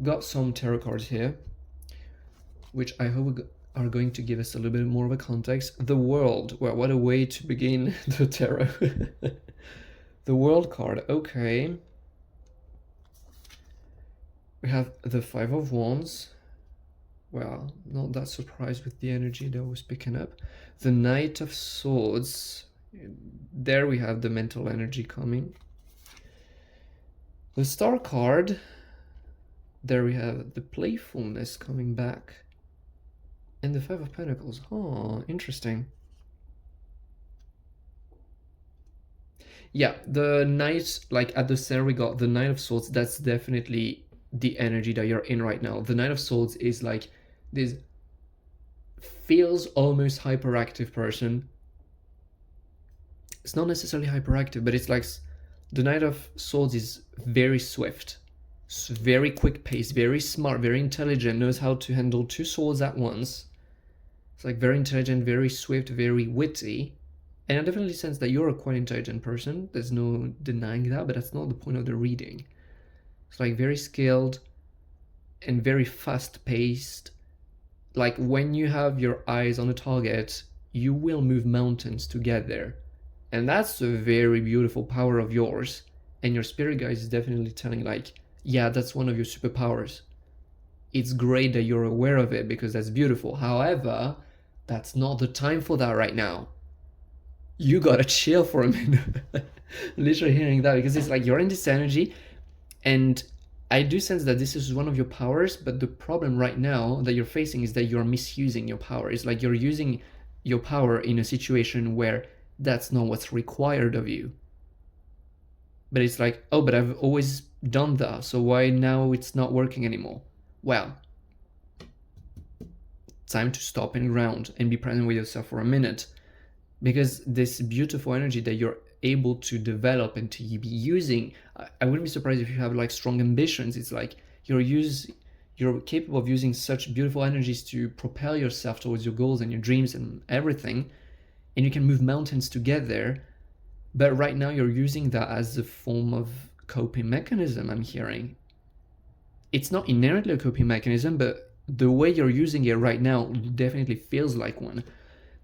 Got some tarot cards here, which I hope are going to give us a little bit more of a context. The World. Well, what a way to begin the tarot. The World card. Okay. We have the Five of Wands. Well, not that surprised with the energy that I was picking up. The Knight of Swords. There we have the mental energy coming. The Star card. There we have the playfulness coming back. And the Five of Pentacles. Oh, interesting. Yeah, the Knight, like at the center we got the Knight of Swords. That's definitely the energy that you're in right now. The Knight of Swords is like this feels almost hyperactive person. It's not necessarily hyperactive, but it's like the Knight of Swords is very swift, very quick pace, very smart, very intelligent, knows how to handle two swords at once. It's like very intelligent, very swift, very witty. And I definitely sense that you're a quite intelligent person. There's no denying that, but that's not the point of the reading. It's like very skilled and very fast-paced. Like when you have your eyes on a target, you will move mountains to get there. And that's a very beautiful power of yours. And your spirit guide is definitely telling like, yeah, that's one of your superpowers. It's great that you're aware of it because that's beautiful. However, that's not the time for that right now. You gotta chill for a minute. Literally hearing that, because it's like you're in this energy, and I do sense that this is one of your powers, but the problem right now that you're facing is that you're misusing your power. It's like you're using your power in a situation where That's not what's required of you. But it's like, oh, but I've always done that, so why now it's not working anymore? Well, time to stop and ground and be present with yourself for a minute, because this beautiful energy that you're able to develop and to be using, I wouldn't be surprised if you have like strong ambitions. It's like you're capable of using such beautiful energies to propel yourself towards your goals and your dreams and everything, and you can move mountains to get there. But right now you're using that as a form of coping mechanism, I'm hearing. It's not inherently a coping mechanism, but the way you're using it right now definitely feels like one.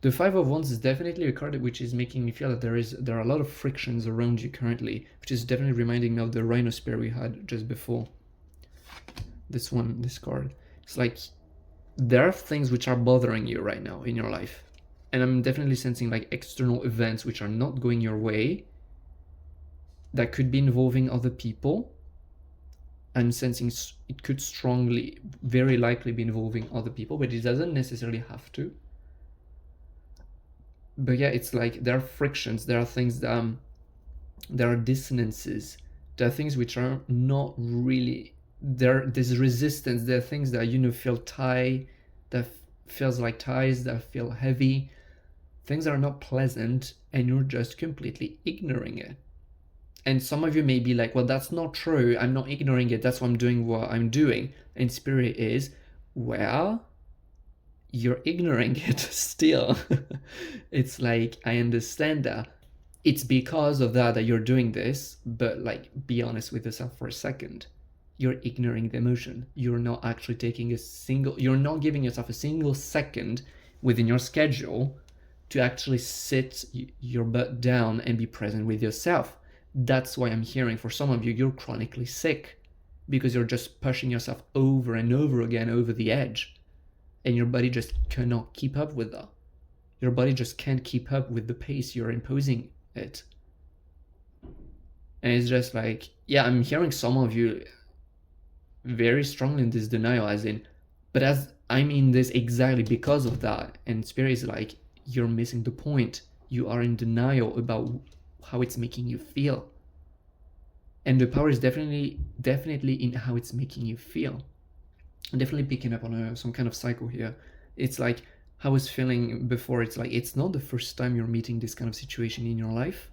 The Five of Wands is definitely a card which is making me feel that there are a lot of frictions around you currently, which is definitely reminding me of the Rhino Spear we had just before. This card. It's like there are things which are bothering you right now in your life. And I'm definitely sensing like external events which are not going your way, that could be involving other people. I'm sensing it could strongly, very likely be involving other people, but it doesn't necessarily have to. But yeah, it's like there are frictions, there are things that, there are dissonances, there are things which are not really, there's resistance, there are things that, you know, feel tight, that feels like ties, that feel heavy. Things are not pleasant and you're just completely ignoring it. And some of you may be like, well, that's not true. I'm not ignoring it. That's why I'm doing what I'm doing. And Spirit is, well, you're ignoring it still. It's like, I understand that. It's because of that you're doing this, but like, be honest with yourself for a second. You're ignoring the emotion. You're not actually taking you're not giving yourself a single second within your schedule to actually sit your butt down and be present with yourself. That's why I'm hearing for some of you, you're chronically sick because you're just pushing yourself over and over again over the edge, and your body just cannot keep up with that. Your body just can't keep up with the pace you're imposing it. And it's just like, yeah, I'm hearing some of you very strongly in this denial, as in, but as I'm in this exactly because of that. And Spirit is like, you're missing the point. You are in denial about how it's making you feel. And the power is definitely in how it's making you feel. I'm definitely picking up on some kind of cycle here. It's like how I was feeling before. It's like, it's not the first time you're meeting this kind of situation in your life.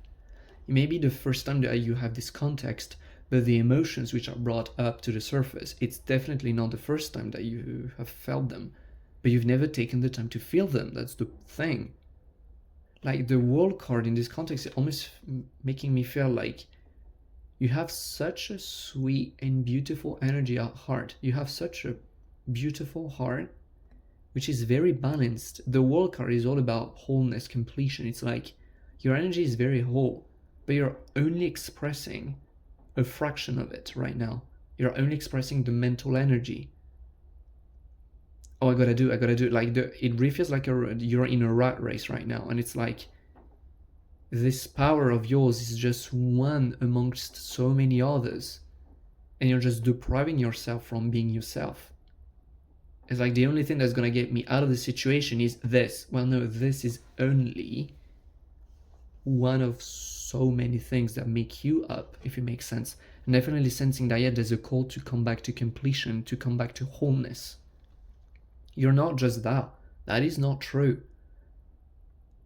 It may be the first time that you have this context, but the emotions which are brought up to the surface, it's definitely not the first time that you have felt them, but you've never taken the time to feel them. That's the thing. Like the World card in this context is almost making me feel like you have such a sweet and beautiful energy at heart. You have such a beautiful heart, which is very balanced. The World card is all about wholeness, completion. It's like your energy is very whole, but you're only expressing a fraction of it right now. You're only expressing the mental energy. Oh, I gotta do. Like it really feels like you're in a rat race right now, and it's like this power of yours is just one amongst so many others, and you're just depriving yourself from being yourself. It's like the only thing that's gonna get me out of the situation is this. Well, no, this is only one of so many things that make you up, if it makes sense. And definitely sensing that, yeah, there's a call to come back to completion, to come back to wholeness. You're not just that. That is not true.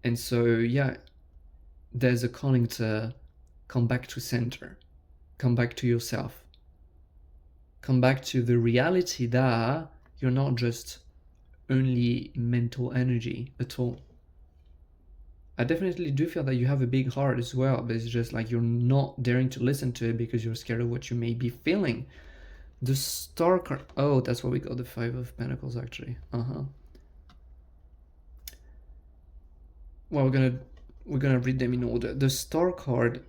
And so, yeah, there's a calling to come back to center, come back to yourself, come back to the reality that you're not just only mental energy at all. I definitely do feel that you have a big heart as well, but it's just like you're not daring to listen to it because you're scared of what you may be feeling. The Star card, oh, that's what we got, the Five of Pentacles, actually. Well, we're gonna read them in order. The Star card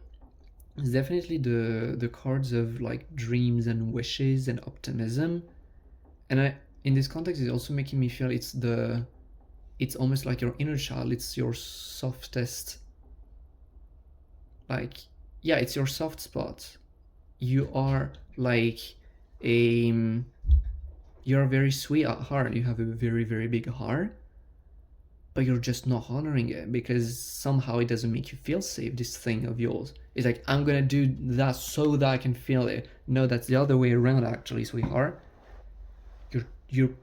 is definitely the cards of like dreams and wishes and optimism, and in this context, it's also making me feel it's almost like your inner child. It's your softest, like, yeah, it's your soft spot. You are like you're very sweet at heart. You have a very, very big heart, but you're just not honoring it because somehow it doesn't make you feel safe, this thing of yours. It's like, I'm gonna do that so that I can feel it. No, that's the other way around actually, sweetheart. You're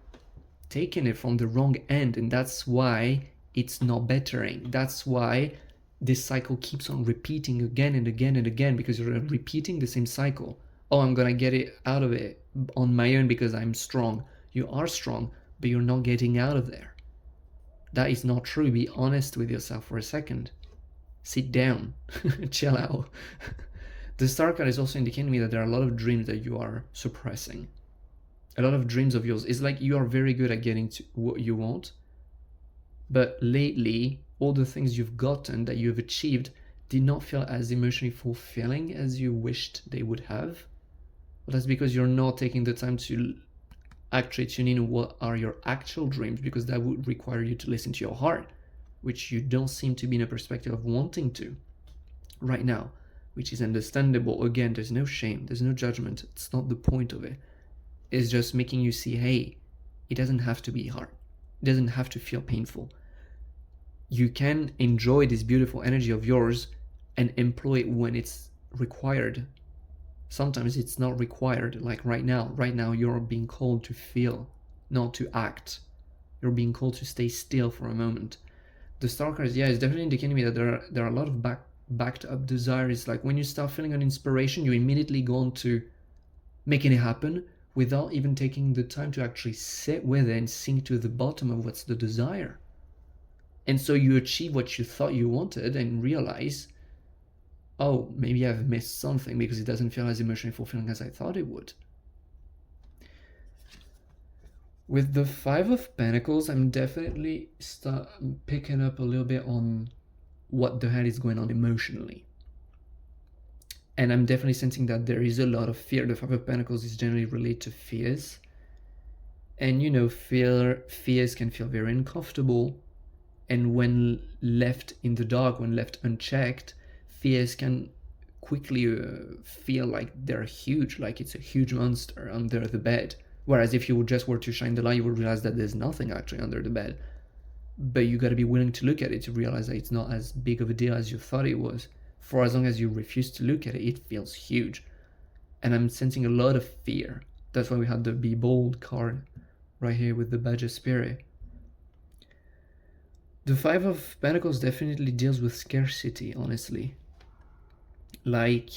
taking it from the wrong end, and that's why it's not bettering. That's why this cycle keeps on repeating again and again and again, because you're repeating the same cycle. Oh, I'm gonna get it out of it on my own because I'm strong. You are strong, but you're not getting out of there. That is not true. Be honest with yourself for a second. Sit down. Chill out. The star card is also indicating me that there are a lot of dreams that you are suppressing. A lot of dreams of yours. It's like you are very good at getting to what you want, but lately all the things you've gotten, that you've achieved, did not feel as emotionally fulfilling as you wished they would have. But that's because you're not taking the time to actually tune in what are your actual dreams, because that would require you to listen to your heart, which you don't seem to be in a perspective of wanting to right now, which is understandable. Again, there's no shame, there's no judgment. It's not the point of it. It's just making you see, hey, it doesn't have to be hard. It doesn't have to feel painful. You can enjoy this beautiful energy of yours and employ it when it's required. Sometimes it's not required, like right now. Right now you're being called to feel, not to act. You're being called to stay still for a moment. The star cards, yeah, it's definitely indicating me that there are a lot of backed up desires. Like when you start feeling an inspiration, you immediately go on to making it happen without even taking the time to actually sit with it and sink to the bottom of what's the desire. And so you achieve what you thought you wanted and realize, oh, maybe I've missed something because it doesn't feel as emotionally fulfilling as I thought it would. With the Five of Pentacles, I'm definitely picking up a little bit on what the hell is going on emotionally. And I'm definitely sensing that there is a lot of fear. The Five of Pentacles is generally related to fears. And you know, fears can feel very uncomfortable. And when left in the dark, when left unchecked, fears can quickly feel like they're huge, like it's a huge monster under the bed. Whereas if you just were to shine the light, you would realize that there's nothing actually under the bed. But you got to be willing to look at it to realize that it's not as big of a deal as you thought it was. For as long as you refuse to look at it, it feels huge. And I'm sensing a lot of fear. That's why we had the Be Bold card right here with the Badger Spirit. The Five of Pentacles definitely deals with scarcity, honestly. Like,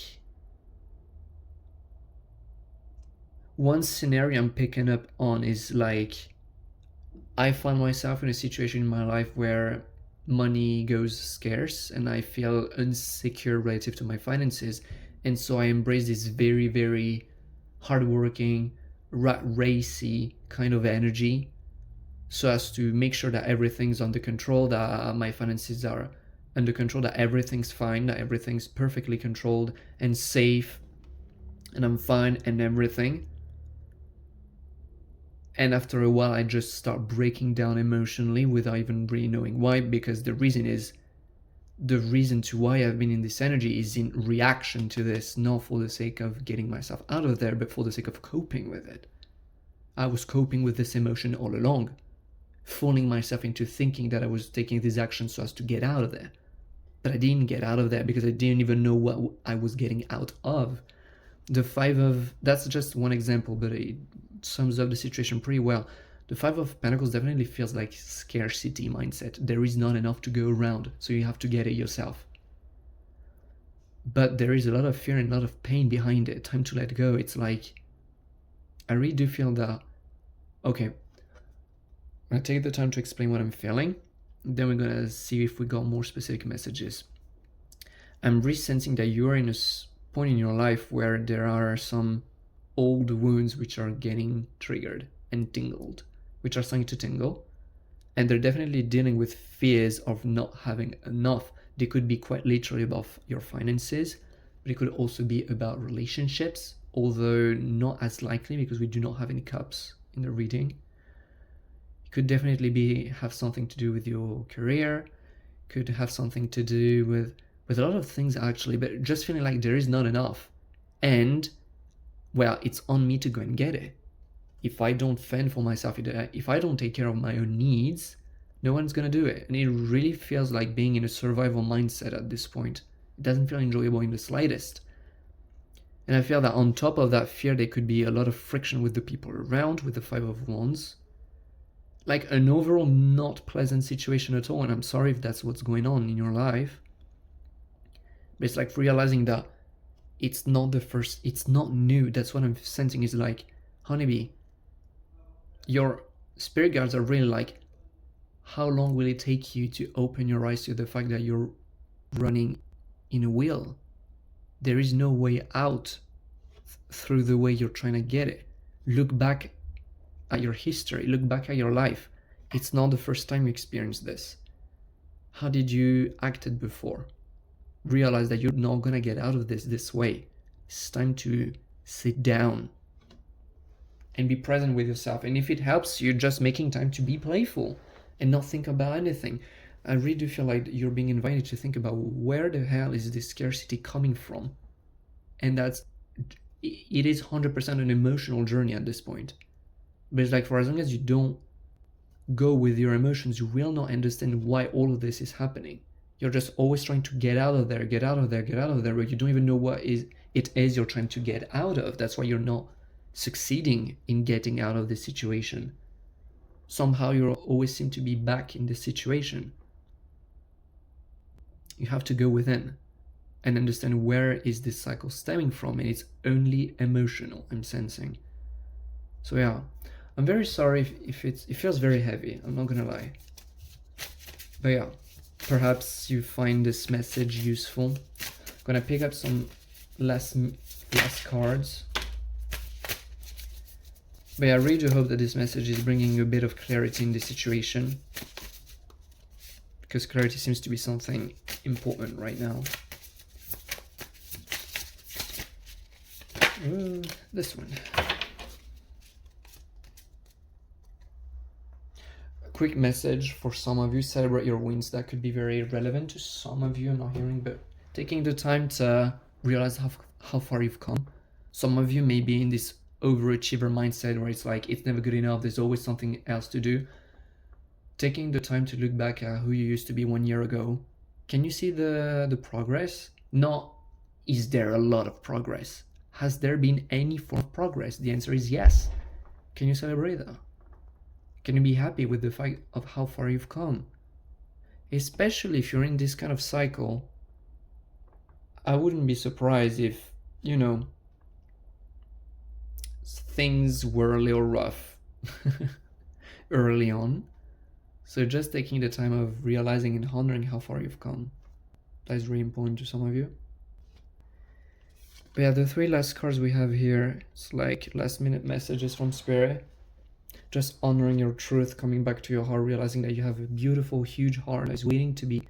one scenario I'm picking up on is like, I find myself in a situation in my life where money goes scarce and I feel insecure relative to my finances. And so I embrace this very, very hardworking, rat racy kind of energy, so as to make sure that everything's under control, that my finances are under control, that everything's fine, that everything's perfectly controlled and safe, and I'm fine and everything. And after a while, I just start breaking down emotionally without even really knowing why, because the reason to why I've been in this energy is in reaction to this, not for the sake of getting myself out of there, but for the sake of coping with it. I was coping with this emotion all along, fooling myself into thinking that I was taking these actions so as to get out of there. But I didn't get out of there because I didn't even know what I was getting out of. That's just one example, but it sums up the situation pretty well. The Five of Pentacles definitely feels like scarcity mindset. There is not enough to go around, so you have to get it yourself. But there is a lot of fear and a lot of pain behind it. Time to let go. It's like, I really do feel that, okay, I'm gonna take the time to explain what I'm feeling. Then we're gonna see if we got more specific messages. I'm resensing that you are in a point in your life where there are some old wounds which are getting triggered and tingled, which are starting to tingle, and they're definitely dealing with fears of not having enough. They could be quite literally about your finances, but it could also be about relationships, although not as likely because we do not have any cups in the reading. It could definitely have something to do with your career, could have something to do with a lot of things actually, but just feeling like there is not enough. And, well, it's on me to go and get it. If I don't fend for myself, if I don't take care of my own needs, No one's gonna do it. And it really feels like being in a survival mindset at this point. It doesn't feel enjoyable in the slightest. And I feel that on top of that fear, there could be a lot of friction with the people around, with the Five of Wands. Like an overall not pleasant situation at all. And I'm sorry if that's what's going on in your life. But it's like realizing that it's not new. That's what I'm sensing is like, honeybee, your spirit guides are really like, how long will it take you to open your eyes to the fact that you're running in a wheel? There is no way out through the way you're trying to get it. Look back at your history, look back at your life. It's not the first time you experienced this. How did you act before? Realize that you're not gonna get out of this way. It's time to sit down and be present with yourself. And if it helps you, just making time to be playful and not think about anything. I really do feel like you're being invited to think about where the hell is this scarcity coming from? And it is 100% an emotional journey at this point. But it's like, for as long as you don't go with your emotions, you will not understand why all of this is happening. You're just always trying to get out of there, get out of there, get out of there, but you don't even know what it is you're trying to get out of. That's why you're not succeeding in getting out of the situation. Somehow you always seem to be back in the situation. You have to go within and understand where is this cycle stemming from, and it's only emotional, I'm sensing. So yeah, I'm very sorry if it feels very heavy, I'm not gonna lie. But yeah, perhaps you find this message useful. I'm gonna pick up some last cards. But I really do hope that this message is bringing you a bit of clarity in this situation, because clarity seems to be something important right now. This one. A quick message for some of you: celebrate your wins. That could be very relevant to some of you, I'm not hearing, but taking the time to realize how far you've come. Some of you may be in this overachiever mindset where it's like, it's never good enough, there's always something else to do. Taking the time to look back at who you used to be 1 year ago. Can you see the progress? Not, is there a lot of progress? Has there been any form of progress? The answer is yes. Can you celebrate that? Can you be happy with the fact of how far you've come? Especially if you're in this kind of cycle, I wouldn't be surprised if, you know, things were a little rough early on. So just taking the time of realizing and honoring how far you've come. That is really important to some of you. But yeah, the three last cards we have here, it's like last minute messages from Spirit. Just honoring your truth, coming back to your heart, realizing that you have a beautiful, huge heart that is waiting to be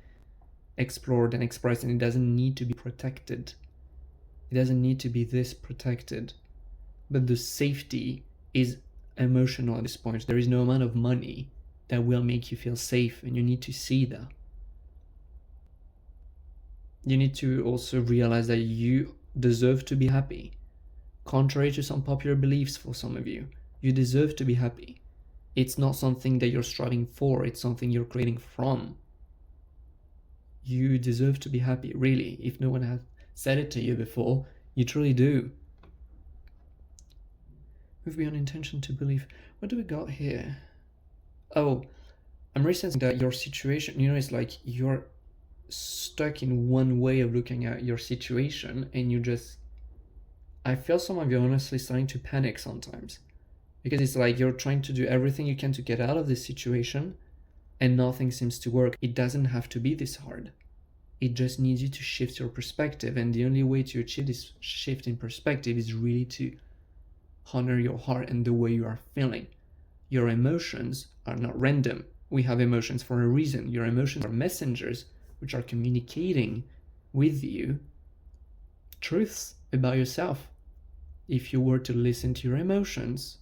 explored and expressed, and it doesn't need to be protected. It doesn't need to be this protected. But the safety is emotional at this point. There is no amount of money that will make you feel safe, and you need to see that. You need to also realize that you deserve to be happy. Contrary to some popular beliefs for some of you, you deserve to be happy. It's not something that you're striving for, it's something you're creating from. You deserve to be happy, really. If no one has said it to you before, you truly do. Move beyond intention to belief. What do we got here? Oh, I'm really sensing that your situation, you know, it's like you're stuck in one way of looking at your situation, and you just, I feel some of you honestly starting to panic sometimes, because it's like you're trying to do everything you can to get out of this situation and nothing seems to work. It doesn't have to be this hard. It just needs you to shift your perspective, and the only way to achieve this shift in perspective is really to honor your heart and the way you are feeling. Your emotions are not random. We have emotions for a reason. Your emotions are messengers which are communicating with you truths about yourself. If you were to listen to your emotions,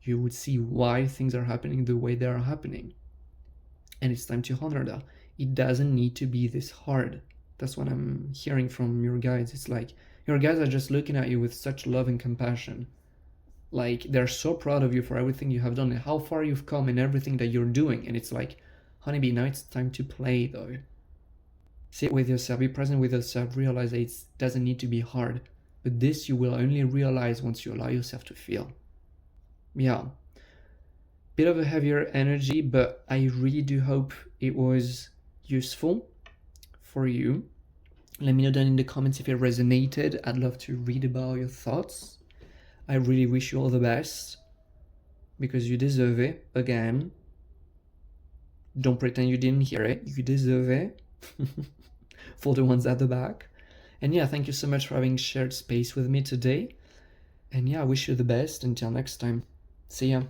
you would see why things are happening the way they are happening. And it's time to honor that. It doesn't need to be this hard. That's what I'm hearing from your guides. It's like your guides are just looking at you with such love and compassion. Like, they're so proud of you for everything you have done and how far you've come and everything that you're doing. And it's like, honeybee, now it's time to play though. Sit with yourself, be present with yourself, realize that it doesn't need to be hard. But this you will only realize once you allow yourself to feel. Yeah. Bit of a heavier energy, but I really do hope it was useful for you. Let me know down in the comments if it resonated. I'd love to read about your thoughts. I really wish you all the best, because you deserve it. Again, don't pretend you didn't hear it. You deserve it. For the ones at the back. And yeah, thank you so much for having shared space with me today. And yeah, I wish you the best. Until next time. See ya.